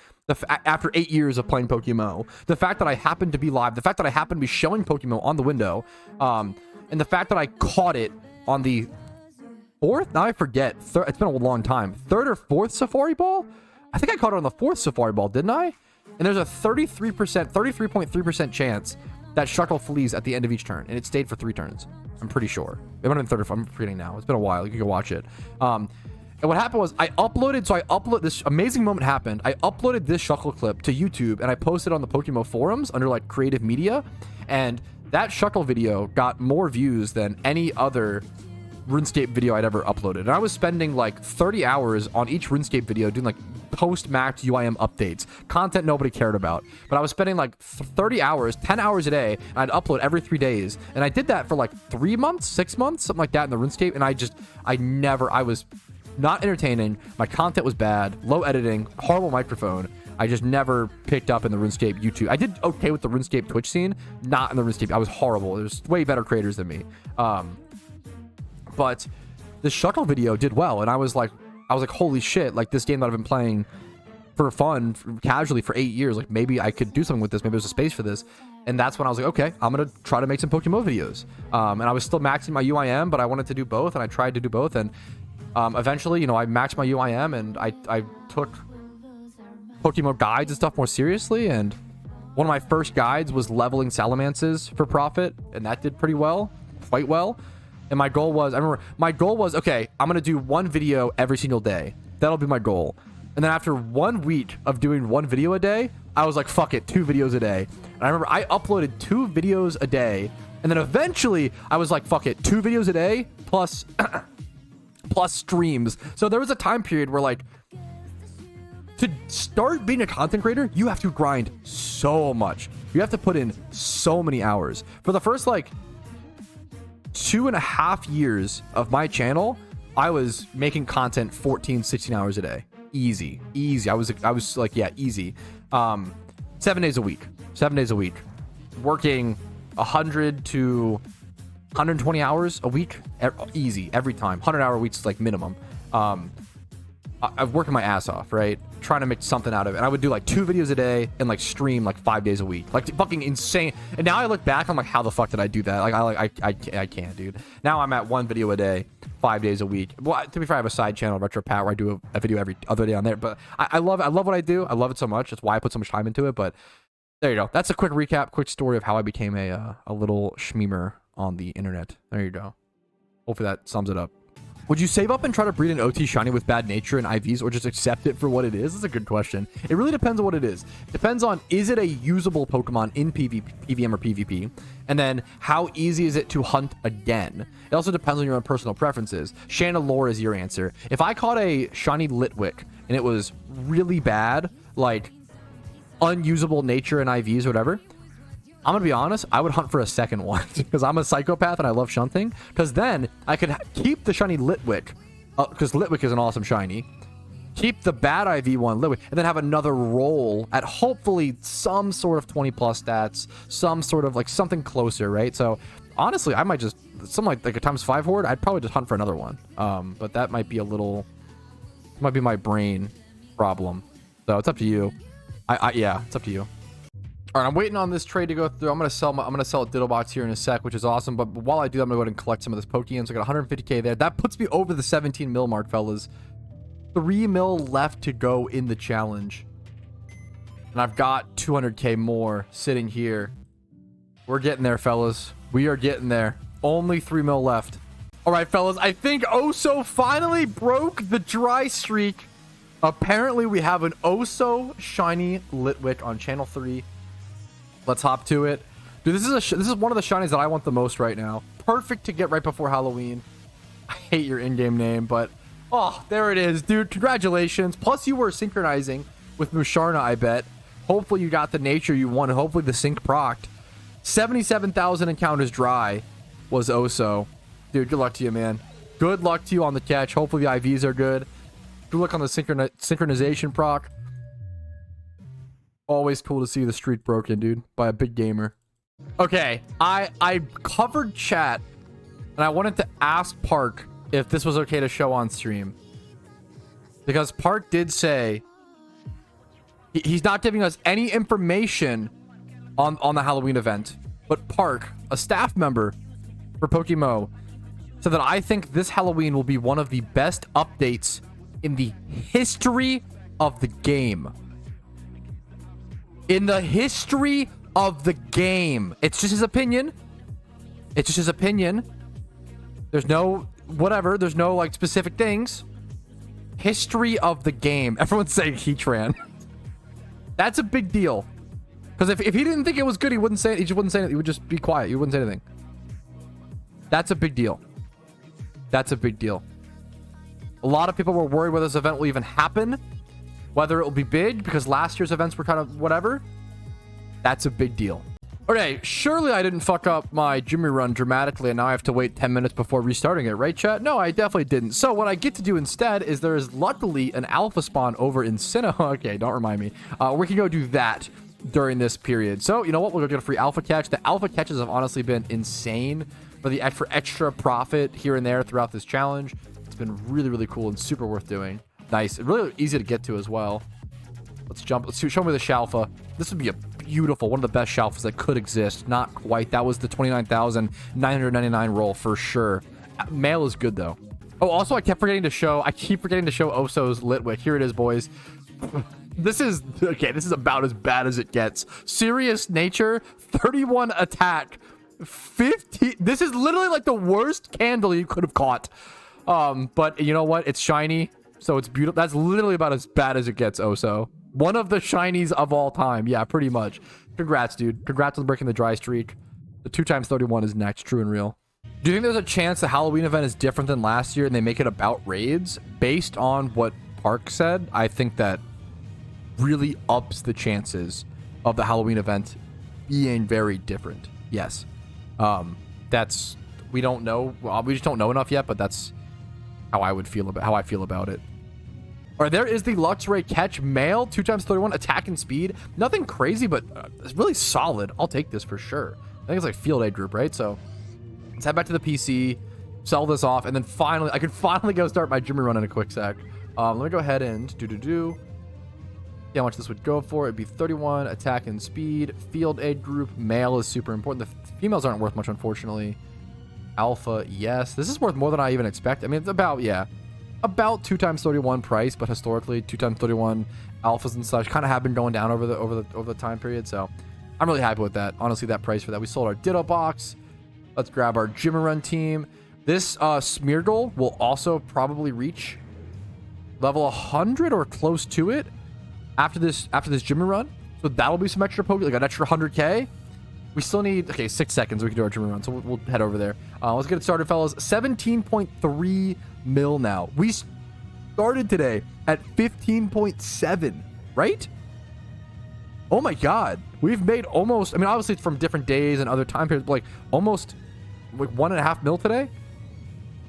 after 8 years of playing PokeMMO, the fact that I happened to be live, the fact that I happened to be showing PokeMMO on the window, and the fact that I caught it on the fourth? Now I forget. It's been a long time. Third or fourth Safari Ball? I think I caught it on the fourth Safari Ball, didn't I? And there's a 33.3% chance that Shuckle flees at the end of each turn, and it stayed for 3 turns. I'm pretty sure. It might have been third or fourth. I'm forgetting now. It's been a while. You can go watch it. And what happened was I uploaded this amazing moment happened. I uploaded this Shuckle clip to YouTube, and I posted on the PokeMMO forums under like creative media, and that Shuckle video got more views than any other RuneScape video I'd ever uploaded. And I was spending like 30 hours on each RuneScape video doing like post-max UIM updates, content nobody cared about. But I was spending like 30 hours, 10 hours a day, and I'd upload every 3 days. And I did that for like 3 months, 6 months, something like that in the RuneScape. And I was not entertaining. My content was bad, low editing, horrible microphone. I just never picked up in the RuneScape YouTube. I did okay with the RuneScape Twitch scene, not in the RuneScape. I was horrible. There's way better creators than me. But the Shuckle video did well, and I was like, holy shit! Like this game that I've been playing for fun, casually for 8 years. Like maybe I could do something with this. Maybe there's a space for this. And that's when I was like, okay, I'm gonna try to make some PokeMMO videos. And I was still maxing my UIM, but I wanted to do both, and I tried to do both. And eventually, you know, I maxed my UIM, and I took PokeMMO guides and stuff more seriously. And one of my first guides was leveling Salamances for profit, and that did pretty well, quite well. And my goal was, okay, I'm going to do 1 video every single day. That'll be my goal. And then after 1 week of doing 1 video a day, I was like, fuck it, 2 videos a day. And I remember I uploaded 2 videos a day. And then eventually I was like, fuck it, 2 videos a day plus, plus streams. So there was a time period where like, to start being a content creator, you have to grind so much. You have to put in so many hours. For the first like 2.5 years of my channel, I was making content 14, 16 hours a day. Easy. I was like, yeah, easy. 7 days a week, working 100 to 120 hours a week. Easy every time. 100-hour weeks is like minimum. I've working my ass off, right? Trying to make something out of it. And I would do like 2 videos a day and like stream like 5 days a week. Like fucking insane. And now I look back, I'm like, how the fuck did I do that? Like I can't, dude. Now I'm at 1 video a day, 5 days a week. Well, to be fair, I have a side channel, Retro Pat, where I do a video every other day on there. But I love what I do. I love it so much. That's why I put so much time into it. But there you go. That's a quick recap, quick story of how I became a little schmemer on the internet. There you go. Hopefully that sums it up. Would you save up and try to breed an OT shiny with bad nature and IVs, or just accept it for what it is? That's a good question. It really depends on what it is. Depends on, is it a usable Pokemon in PvP, PVM or PvP? And then how easy is it to hunt again? It also depends on your own personal preferences. Chandelure is your answer. If I caught a shiny Litwick and it was really bad, like unusable nature and IVs or whatever, I'm gonna be honest, I would hunt for a second one because I'm a psychopath and I love shunting. Because then I could keep the shiny Litwick, because Litwick is an awesome shiny. Keep the bad IV one, Litwick, and then have another roll at hopefully some sort of 20 plus stats, some sort of like something closer, right? So honestly, I might just something like a ×5 horde. I'd probably just hunt for another one. But that might be a little, might be my brain problem. So it's up to you. Yeah, it's up to you. All right, I'm waiting on this trade to go through. I'm gonna sell a Ditto box here in a sec, which is awesome. But while I do that, I'm gonna go ahead and collect some of this Pokeyen. So I got 150k there. That puts me over the 17 mil mark, fellas. 3 mil left to go in the challenge, and I've got 200k more sitting here. We're getting there, fellas. We are getting there. Only 3 mil left. All right, fellas. I think OHSOO finally broke the dry streak. Apparently, we have an OHSOO shiny Litwick on channel 3. Let's hop to it. Dude, this is one of the shinies that I want the most right now. Perfect to get right before Halloween. I hate your in-game name, but oh, there it is, dude. Congratulations. Plus, you were synchronizing with Musharna, I bet. Hopefully, you got the nature you wanted. Hopefully, the sync procced. 77,000 encounters dry was OHSOO. Dude, good luck to you, man. Good luck to you on the catch. Hopefully, the IVs are good. Good luck on the synchronization proc. Always cool to see the streak broken, dude, by a big gamer. Okay, I covered chat, and I wanted to ask Park if this was okay to show on stream, because Park did say he's not giving us any information on the Halloween event. But Park, a staff member for PokeMMO, so that I think this Halloween will be one of the best updates in the history of the game. In the history of the game. It's just his opinion. It's just his opinion. There's no whatever. There's no like specific things. History of the game. Everyone's saying Heatran. That's a big deal. Because if he didn't think it was good, he wouldn't say it. He just wouldn't say anything. He would just be quiet. He wouldn't say anything. That's a big deal. That's a big deal. A lot of people were worried whether this event will even happen, whether it will be big, because last year's events were kind of whatever. That's a big deal. Okay, surely I didn't fuck up my gym rerun dramatically and now I have to wait 10 minutes before restarting it, right, chat? No, I definitely didn't. So what I get to do instead is there is luckily an alpha spawn over in Sinnoh. Okay, don't remind me. We can go do that during this period. So, you know what? We'll go get a free alpha catch. The alpha catches have honestly been insane for extra profit here and there throughout this challenge. It's been really, really cool and super worth doing. Nice. Really easy to get to as well. Let's jump. Let's show me the Shalfa. This would be a beautiful, one of the best Shalfas that could exist. Not quite. That was the 29,999 roll for sure. Male is good though. Oh, also I keep forgetting to show OHSOO's Litwick. Here it is, boys. This is okay. This is about as bad as it gets. Serious nature, 31 attack, 50. This is literally like the worst candle you could have caught. But you know what? It's shiny, so it's beautiful. That's literally about as bad as it gets, OHSOO. One of the shinies of all time. Yeah, pretty much. Congrats, dude. Congrats on breaking the dry streak. The 2x31 is next, true and real. Do you think there's a chance the Halloween event is different than last year and they make it about raids? Based on what Park said, I think that really ups the chances of the Halloween event being very different. Yes. That's, we don't know. Well, we just don't know enough yet, but that's how I feel about it. All right, there is the Luxray catch male, 2x31 attack and speed. Nothing crazy, but it's really solid. I'll take this for sure. I think it's like field A group, right? So let's head back to the PC, sell this off, and then finally, I could finally go start my gym run in a quick sec. Let me go ahead and see how much this would go for. It'd be 31 attack and speed. Field A group male is super important. The females aren't worth much, unfortunately. Alpha, yes. This is worth more than I even expect. I mean, it's about 2x31 price, but historically 2x31 alphas and such kind of have been going down over the time period. So I'm really happy with that. Honestly, that price for that. We sold our Ditto box. Let's grab our gym run team. This Smeargle will also probably reach level 100 or close to it after this gym run. So that'll be some extra Poke, like an extra 100k. We still need 6 seconds. We can do our gym run, so we'll head over there. Let's get it started, fellas. 17.3 mil now. We started today at 15.7, right? Oh my god, we've made almost, I mean, obviously it's from different days and other time periods, but like almost like 1.5 mil today.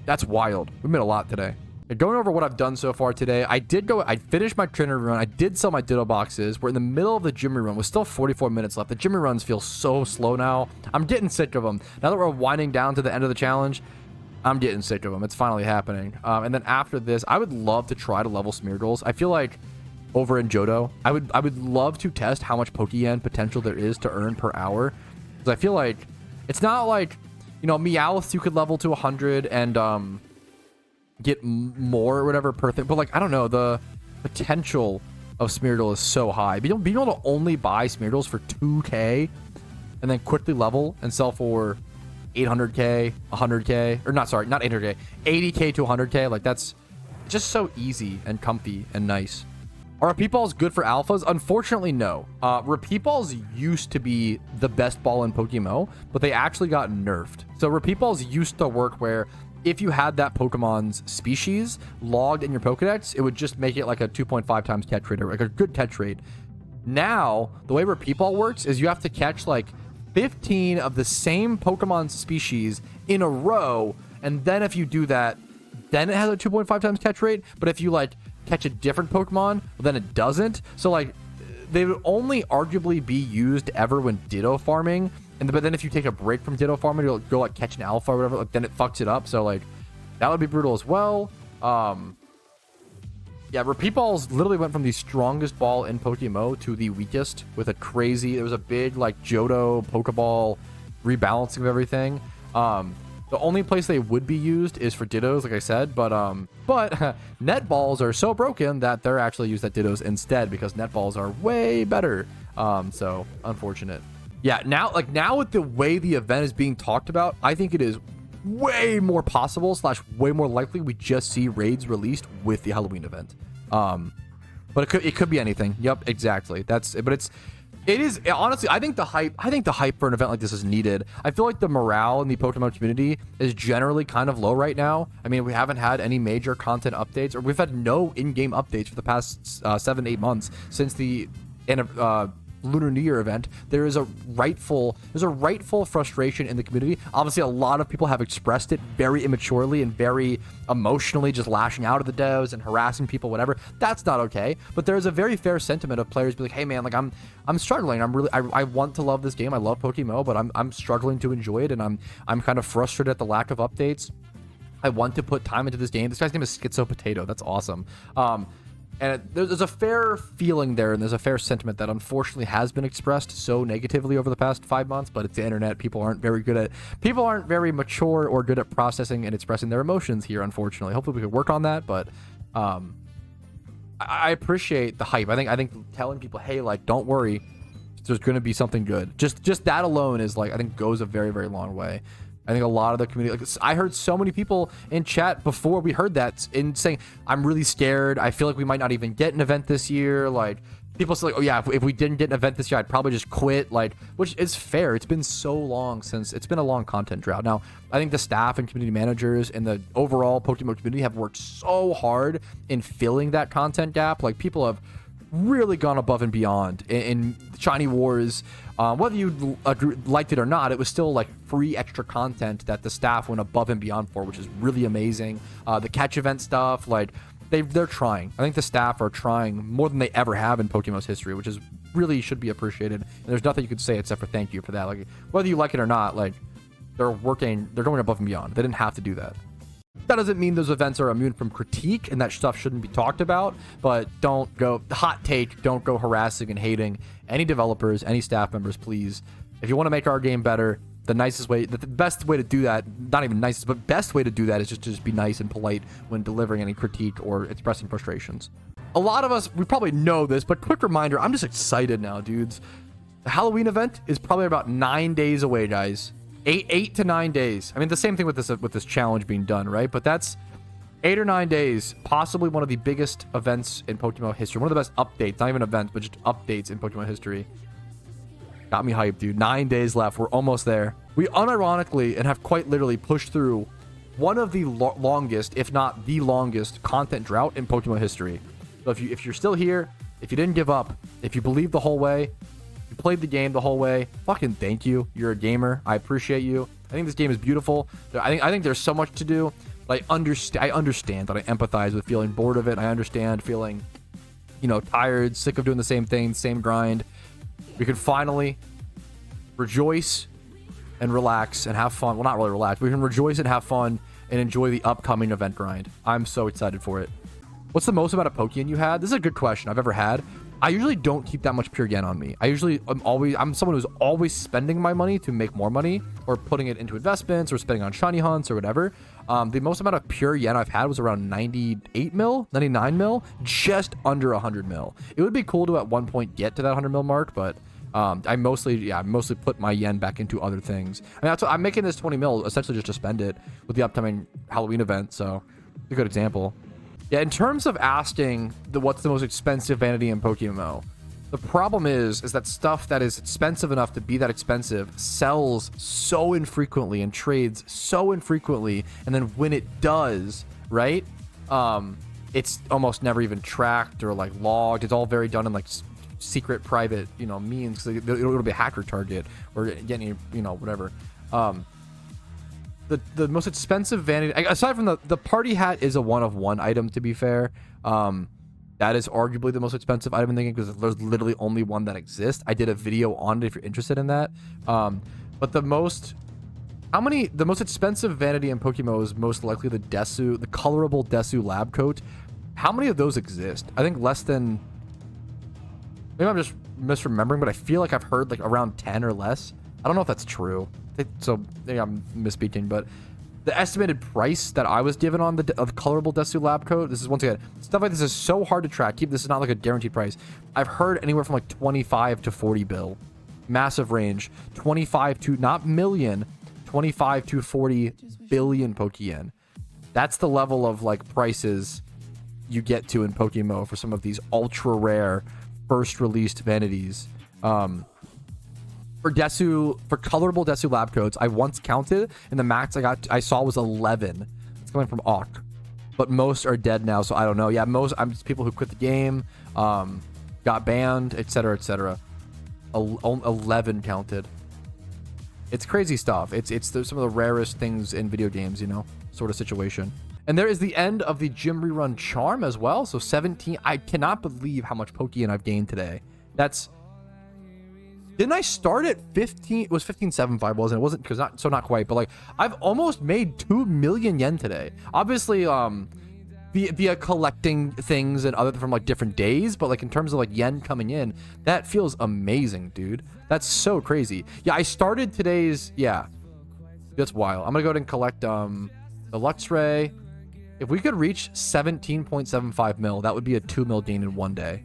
That's wild. We made a lot today. And going over what I've done so far today, I finished my trainer run. I did sell my Ditto boxes. We're in the middle of the gym run with still 44 minutes left. The gym runs feel so slow now. I'm getting sick of them. Now that we're winding down to the end of the challenge, I'm getting sick of them. It's finally happening. And then after this, I would love to try to level Smeargles. I feel like over in Johto, I would love to test how much Pokeyen potential there is to earn per hour. Because I feel like it's not like, you know, Meowth you could level to 100 and get more or whatever per thing. But like, I don't know, the potential of Smeargle is so high. Being able to only buy Smeargles for 2k and then quickly level and sell for 800k, 100k, or not 800k, 80k to 100k, like that's just so easy and comfy and nice. Are repeat balls good for alphas? Unfortunately, no. Repeat balls used to be the best ball in PokeMMO, but they actually got nerfed. So repeat balls used to work where if you had that Pokemon's species logged in your Pokedex, it would just make it like a 2.5 times catch rate, or like a good catch rate. Now, the way repeat ball works is you have to catch like 15 of the same Pokemon species in a row, and then if you do that, then it has a 2.5 times catch rate. But if you like catch a different Pokemon, then it doesn't. So like they would only arguably be used ever when Ditto farming, but then if you take a break from Ditto farming, you'll go like catch an alpha or whatever, like then it fucks it up. So like that would be brutal as well. Yeah, repeat balls literally went from the strongest ball in PokeMMO to the weakest with a crazy, there was a big like Johto Pokeball rebalancing of everything. But The only place they would be used is for Dittos, like I said, but net balls are so broken that they're actually used at Dittos instead because net balls are way better. So unfortunate. Yeah, now with the way the event is being talked about, I think it is way more possible / way more likely we just see raids released with the Halloween event. But it could be anything. Yep, exactly. It is honestly, I think the hype for an event like this is needed. I feel like the morale in the Pokemon community is generally kind of low right now. I mean, we haven't had any major content updates, or we've had no in-game updates for the past 7-8 months since the Lunar New Year event. There's a rightful frustration in the community. Obviously, a lot of people have expressed it very immaturely and very emotionally, just lashing out at the devs and harassing people, whatever. That's not okay. But there's a very fair sentiment of players be like, hey man, like I'm struggling. I want to love this game. I love PokeMMO, but I'm struggling to enjoy it, and I'm kind of frustrated at the lack of updates. I want to put time into this game. This guy's name is Schizo Potato. That's awesome. And there's a fair feeling there, and there's a fair sentiment that unfortunately has been expressed so negatively over the past 5 months, but it's the internet. People aren't very mature or good at processing and expressing their emotions here, unfortunately. Hopefully we could work on that, but I appreciate the hype. I think telling people, hey, like, don't worry, there's going to be something good. Just that alone is, like, I think goes a very, very long way. I think a lot of the community, like, I heard so many people in chat before we heard that in saying, I'm really scared. I feel like we might not even get an event this year. Like, people say, like, oh yeah, if we didn't get an event this year, I'd probably just quit. Like, which is fair. It's been so long since, it's been a long content drought. Now, I think the staff and community managers and the overall Pokemon community have worked so hard in filling that content gap. Like, people have really gone above and beyond in Shiny Wars. Whether you liked it or not, it was still like free extra content that the staff went above and beyond for, which is really amazing. The catch event stuff, like they're trying. I think the staff are trying more than they ever have in Pokemon's history, which is really should be appreciated. And there's nothing you could say except for thank you for that. Like, whether you like it or not, like they're going above and beyond. They didn't have to do that. That doesn't mean those events are immune from critique and that stuff shouldn't be talked about, but don't go harassing and hating any developers, any staff members, please. If you want to make our game better, the best way to do that, not even nicest, but best way to do that is just be nice and polite when delivering any critique or expressing frustrations. A lot of us, we probably know this, but quick reminder, I'm just excited now, dudes. The Halloween event is probably about 9 days away, guys. 8 to 9 days. I mean, the same thing with this challenge being done, right? But that's 8 or 9 days, possibly one of the biggest events in Pokemon history. One of the best updates, not even events, but just updates in Pokemon history. Got me hyped, dude. 9 days left. We're almost there. We unironically and have quite literally pushed through one of the longest, if not the longest, content drought in Pokemon history. So if you're still here, if you didn't give up, if you believed the whole way, you played the game the whole way, fucking thank you. You're a gamer. I appreciate you. I think this game is beautiful. I think there's so much to do. But I understand that I empathize with feeling bored of it. I understand feeling, tired, sick of doing the same thing, same grind. We can finally rejoice and relax and have fun. Well, not really relax. We can rejoice and have fun and enjoy the upcoming event grind. I'm so excited for it. What's the most amount of Pokeyen you had? This is a good question I've ever had. I usually don't keep that much pure yen on me. I'm someone who's always spending my money to make more money, or putting it into investments, or spending on shiny hunts or whatever. The most amount of pure yen I've had was around 98 mil, 99 mil, just under 100 mil. It would be cool to at one point get to that 100 mil mark, but I mostly put my yen back into other things. I mean, that's what I'm making this 20 mil essentially just to spend it with the upcoming Halloween event. So it's a good example. Yeah, in terms of asking what's the most expensive vanity in PokeMMO, the problem is that stuff that is expensive enough to be that expensive sells so infrequently and trades so infrequently, and then when it does, right, it's almost never even tracked or like logged. It's all very done in like secret, private, means. It'll be a hacker target or getting, whatever. The most expensive vanity, aside from the party hat, is a one-of-one item, to be fair. That is arguably the most expensive item in the game because there's literally only one that exists. I did a video on it if you're interested in that. But the most expensive vanity in Pokemon is most likely the colorable Desu lab coat. How many of those exist? I think less than, maybe I'm just misremembering, but I feel like I've heard like around 10 or less. I don't know if that's true. So maybe I'm misspeaking, but the estimated price that I was given on the colorable Desu lab coat. This is, once again, stuff like this is so hard to track. This is not like a guaranteed price. I've heard anywhere from like 25 to 40 bill. Massive range. 25 to, not million, 25 to 40 billion Pokeyen. That's the level of like prices you get to in PokeMMO for some of these ultra rare first released vanities. For colorable Desu lab coats, I once counted, and the max I saw was 11. It's coming from Auk, but most are dead now, so I don't know. Yeah, most people who quit the game, got banned, etc., etc. 11 counted. It's crazy stuff. It's some of the rarest things in video games, you know, sort of situation. And there is the end of the gym rerun charm as well. So 17. I cannot believe how much Pokeyen I've gained today. Didn't I start at 15? It was 15.75, wasn't it? It wasn't, because not quite, but like I've almost made 2 million yen today. Obviously, via collecting things and other from like different days, but like in terms of like yen coming in, that feels amazing, dude. That's so crazy. Yeah, I started today's, yeah, that's wild. I'm gonna go ahead and collect the Luxray. If we could reach 17.75 mil, that would be a 2 mil gain in one day.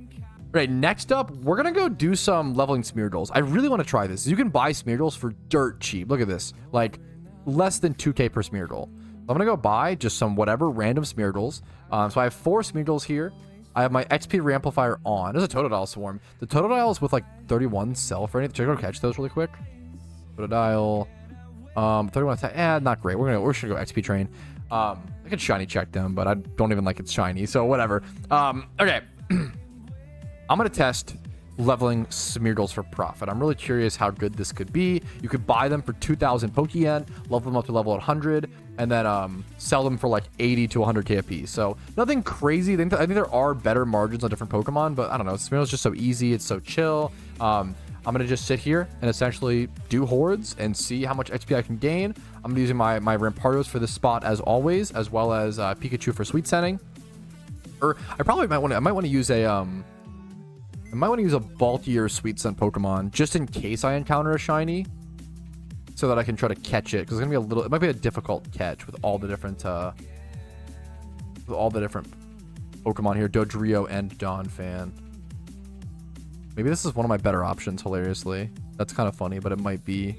Right, next up, we're gonna go do some leveling Smeargles. I really want to try this. You can buy Smeargles for dirt cheap. Look at this, like less than 2k per Smeargle. I'm gonna go buy just some whatever random Smeargles. So I have 4 Smeargles here. I have my XP reamplifier on. There's a Totodile swarm. The Totodile is with like 31 self or anything. Should I go catch those really quick? Totodile, 31 attack. Not great. We're just gonna go XP train. I could shiny check them, but I don't even like it's shiny, so whatever. Okay. I'm going to test leveling Smeargles for profit. I'm really curious how good this could be. You could buy them for 2,000 Pokeyen, level them up to level 100, and then sell them for like 80 to 100k a piece. So nothing crazy. I think there are better margins on different Pokemon, but I don't know. Smeargles is just so easy. It's so chill. I'm going to just sit here and essentially do hordes and see how much XP I can gain. I'm going to be using my Rampardos for this spot as always, as well as Pikachu for sweet sending. Or I might want to use a bulkier sweet scent Pokemon just in case I encounter a shiny, so that I can try to catch it, because it might be a difficult catch with all the different Pokemon here. Dodrio and Donphan. Maybe this is one of my better options, hilariously. That's kind of funny, but it might be.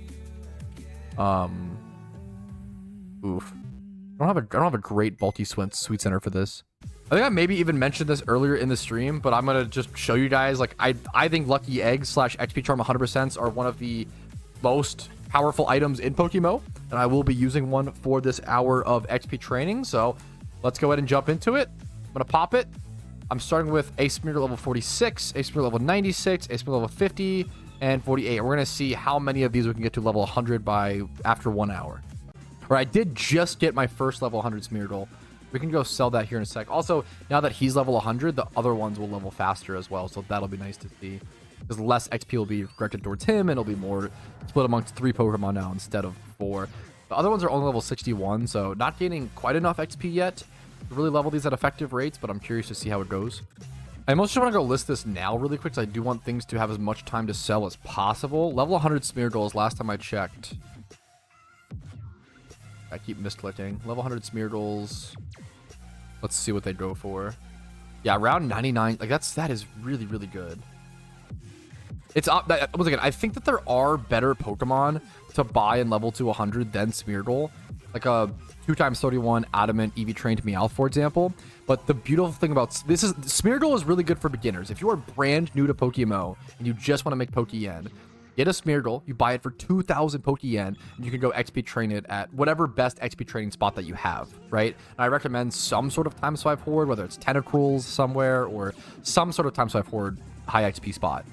Oof. I don't have a great bulky sweet center for this. I think I maybe even mentioned this earlier in the stream, but I'm gonna just show you guys. Like I think Lucky Eggs / XP Charm 100% are one of the most powerful items in PokeMMO, and I will be using one for this hour of XP training. So let's go ahead and jump into it. I'm gonna pop it. I'm starting with a Smeargle level 46, a Smeargle level 96, a Smeargle level 50, and 48. We're gonna see how many of these we can get to level 100 by after 1 hour. All right, I did just get my first level 100 Smeargle. We can go sell that here in a sec. Also, now that he's level 100, the other ones will level faster as well, so that'll be nice to see. Because less XP will be directed towards him, and it'll be more split amongst 3 Pokemon now instead of 4. The other ones are only level 61, so not gaining quite enough XP yet to really level these at effective rates, but I'm curious to see how it goes. I mostly want to go list this now really quick, because I do want things to have as much time to sell as possible. Level 100 Smeargles, last time I checked. I keep misclicking. Level 100 Smeargles. Let's see what they go for. Yeah, around 99. Like that is really, really good. It's up. Once again, I think that there are better Pokemon to buy and level to 100 than Smeargle. Like a 2x31 Adamant EV trained Meowth, for example. But the beautiful thing about this is Smeargle is really good for beginners. If you are brand new to PokeMMO and you just want to make Pokeyen, get a Smeargle, you buy it for 2,000 Pokeyen, and you can go XP train it at whatever best XP training spot that you have, right? And I recommend some sort of time swipe horde, whether it's Tentacruels somewhere or some sort of time swipe horde high XP spot.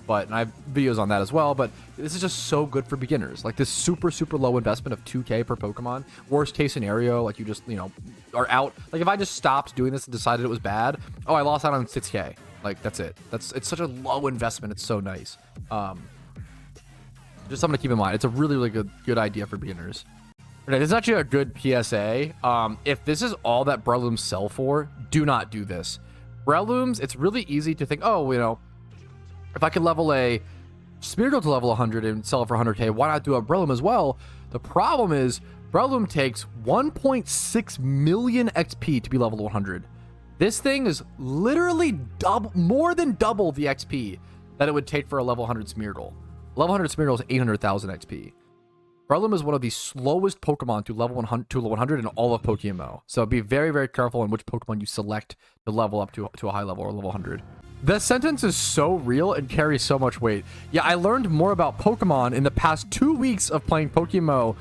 And I have videos on that as well, but this is just so good for beginners. Like this super, super low investment of 2k per Pokemon. Worst case scenario, like you just, are out. Like if I just stopped doing this and decided it was bad, oh, I lost out on 6k. Like that's it. It's such a low investment. It's so nice. Just something to keep in mind. It's a really, really good idea for beginners. Okay, this is actually a good PSA. If this is all that Brelooms sell for, do not do this. Brelooms, it's really easy to think, oh, if I could level a Smeargle to level 100 and sell it for 100k, why not do a Breloom as well? The problem is Breloom takes 1.6 million XP to be level 100. This thing is literally more than double the XP that it would take for a level 100 Smeargle. Level 100 Smeargle is 800,000 XP. Breloom is one of the slowest Pokemon to level 100 in all of PokeMMO. So be very, very careful in which Pokemon you select to level up to a high level or level 100. The sentence is so real and carries so much weight. Yeah, I learned more about Pokemon in the past 2 weeks of playing PokeMMO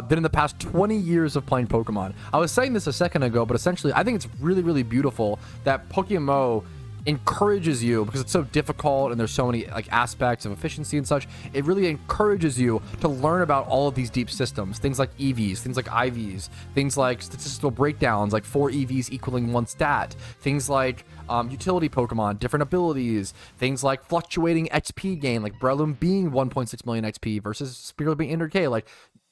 than in the past 20 years of playing Pokemon. I was saying this a second ago, but essentially I think it's really, really beautiful that PokeMMO encourages you, because it's so difficult and there's so many like aspects of efficiency and such. It really encourages you to learn about all of these deep systems, things like EVs, things like IVs, things like statistical breakdowns, like 4 EVs equaling 1 stat, things like utility Pokemon, different abilities, things like fluctuating XP gain, like Breloom being 1.6 million XP versus Smeargle being 800k. Like,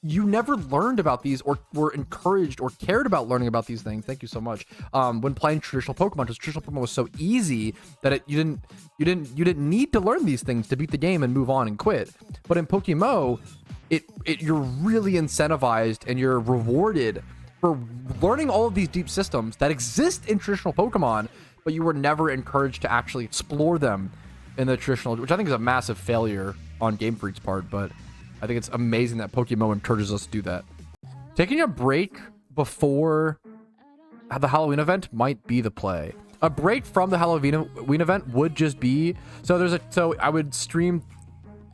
you never learned about these or were encouraged or cared about learning about these things. Thank you so much. When playing traditional Pokemon, because traditional Pokemon was so easy that you didn't need to learn these things to beat the game and move on and quit. But in PokeMMO, you're really incentivized and you're rewarded for learning all of these deep systems that exist in traditional Pokemon, but you were never encouraged to actually explore them in the traditional, which I think is a massive failure on Game Freak's part, but I think it's amazing that PokeMMO encourages us to do that. Taking a break before the Halloween event might be the play. A break from the Halloween event would just be, so I would stream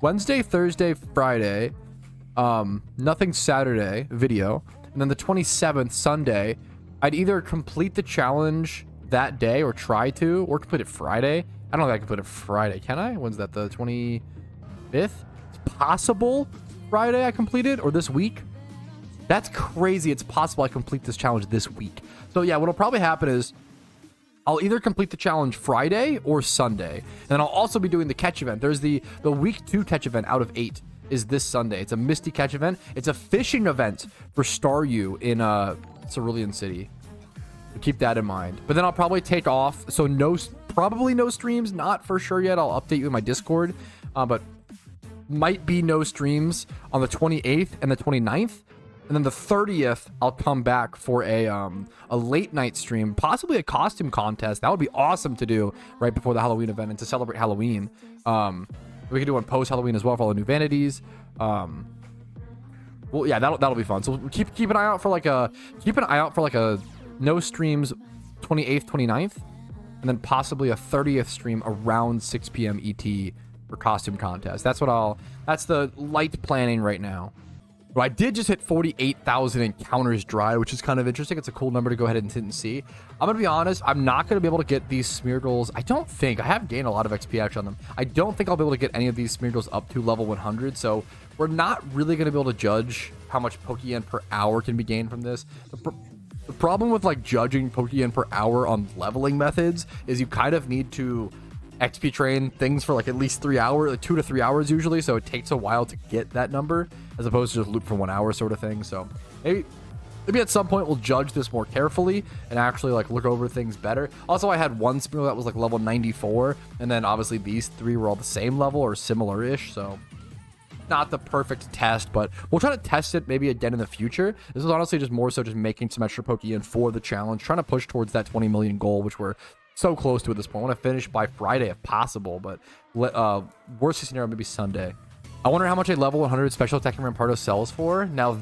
Wednesday, Thursday, Friday, nothing Saturday video, and then the 27th Sunday, I'd either complete the challenge that day or try to, or complete it Friday. I don't know if I can put it Friday, can I? When's that, the 25th? It's possible Friday I completed, or this week. That's crazy. It's possible I complete this challenge this week. So yeah, what'll probably happen is I'll either complete the challenge Friday or Sunday. And then I'll also be doing the catch event. There's the week 2 catch event out of 8 is this Sunday. It's a Misty catch event. It's a fishing event for Staryu in Cerulean City. So keep that in mind. But then I'll probably take off. So probably no streams. Not for sure yet. I'll update you in my Discord. But might be no streams on the 28th and the 29th. And then the 30th, I'll come back for a late night stream, possibly a costume contest. That would be awesome to do right before the Halloween event and to celebrate Halloween. We could do one post Halloween as well for all the new vanities. Well, yeah, that'll be fun. So keep an eye out for like a no streams 28th, 29th, and then possibly a 30th stream around 6 p.m. ET for costume contest. That's the light planning right now. But I did just hit 48,000 encounters dry, which is kind of interesting. It's a cool number to go ahead and see. I'm going to be honest, I'm not going to be able to get these Smeargles. I have gained a lot of XP actually on them. I don't think I'll be able to get any of these Smeargles up to level 100. So we're not really going to be able to judge how much Pokeyen per hour can be gained from this. The problem with like judging Pokeyen per hour on leveling methods is you kind of need to XP train things for like at least 3 hours, like 2 to 3 hours usually. So it takes a while to get that number as opposed to just loop for 1 hour sort of thing. So maybe at some point we'll judge this more carefully and actually like look over things better. Also, I had one Smeargle that was like level 94, and then obviously these 3 were all the same level or similar-ish. So not the perfect test, but we'll try to test it maybe again in the future. This is honestly just more so just making some extra Pokeyen for the challenge, trying to push towards that 20 million goal, which we're so close to at this point. I want to finish by Friday if possible, but worst case scenario, maybe Sunday. I wonder how much a level 100 special attacking Rampardo sells for. Now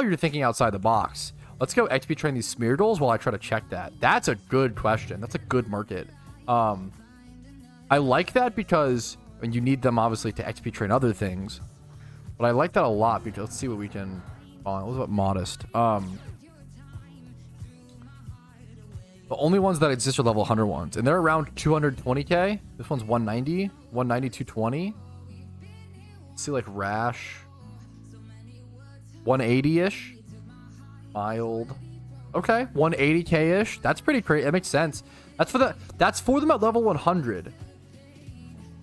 you're thinking outside the box. Let's go XP train these Smeargles while I try to check that. That's a good question. That's a good market. I like that because you need them obviously to XP train other things, but I like that a lot because let's see what we can find. Let's about modest. The only ones that exist are level 100 ones, and they're around 220k. This one's 190, 220. Let's see, like Rash, 180-ish. Mild. Okay, 180k-ish. That's pretty crazy. That makes sense. That's for them at level 100.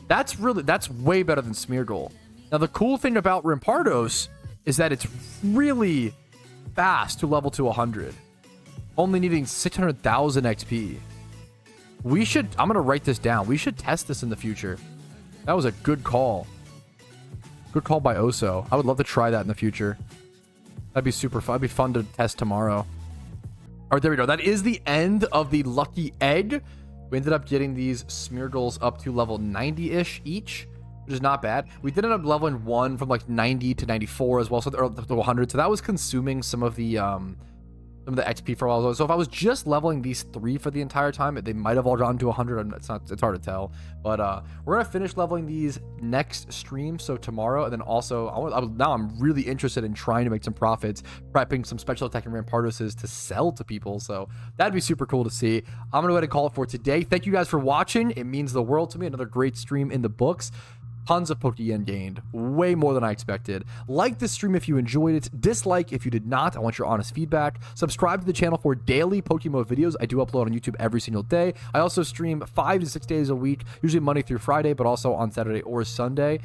That's way better than Smeargle. Now, the cool thing about Rampardos is that it's really fast to level to 100. Only needing 600,000 XP. I'm going to write this down. We should test this in the future. That was a good call. Good call by OHSOO. I would love to try that in the future. That'd be super fun. That'd be fun to test tomorrow. All right, there we go. That is the end of the lucky egg. We ended up getting these Smeargles up to level 90-ish each, which is not bad. We did end up leveling one from like 90 to 94 as well, so or to 100. So that was consuming some of the XP for a while. So if I was just leveling these 3 for the entire time, they might have all gone to 100. It's hard to tell. But we're gonna finish leveling these next stream, so tomorrow, and then also now I'm really interested in trying to make some profits, prepping some special attack and Ramparduses to sell to people. So that'd be super cool to see. I'm gonna go ahead and call it for today. Thank you guys for watching. It means the world to me. Another great stream in the books. Tons of Pokeyen gained, way more than I expected. Like this stream if you enjoyed it, dislike if you did not. I want your honest feedback. Subscribe to the channel for daily PokeMMO videos. I do upload on YouTube every single day. I also stream 5 to 6 days a week, usually Monday through Friday, but also on Saturday or Sunday.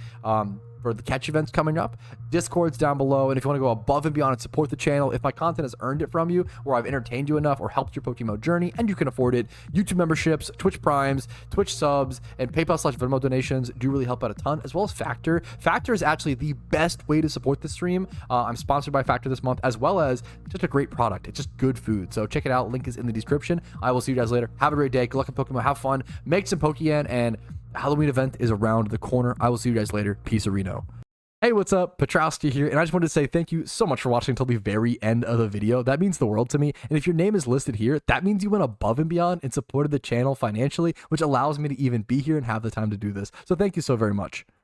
For the catch events coming up. Discord's down below, and if you want to go above and beyond and support the channel, if my content has earned it from you, or I've entertained you enough or helped your Pokemon journey and you can afford it, YouTube memberships, Twitch Primes, Twitch subs, and PayPal/Venmo donations do really help out a ton, as well as Factor. Factor is actually the best way to support the stream. I'm sponsored by Factor this month, as well as just a great product. It's just good food, so check it out. Link is in the description. I will see you guys later. Have a great day. Good luck in Pokemon. Have fun. Make some Pokeyen, and Halloween event is around the corner. I will see you guys later. Peace, Reno. Hey, what's up? Petrowski here, and I just wanted to say thank you so much for watching until the very end of the video. That means the world to me, and if your name is listed here, that means you went above and beyond and supported the channel financially, which allows me to even be here and have the time to do this. So thank you so very much.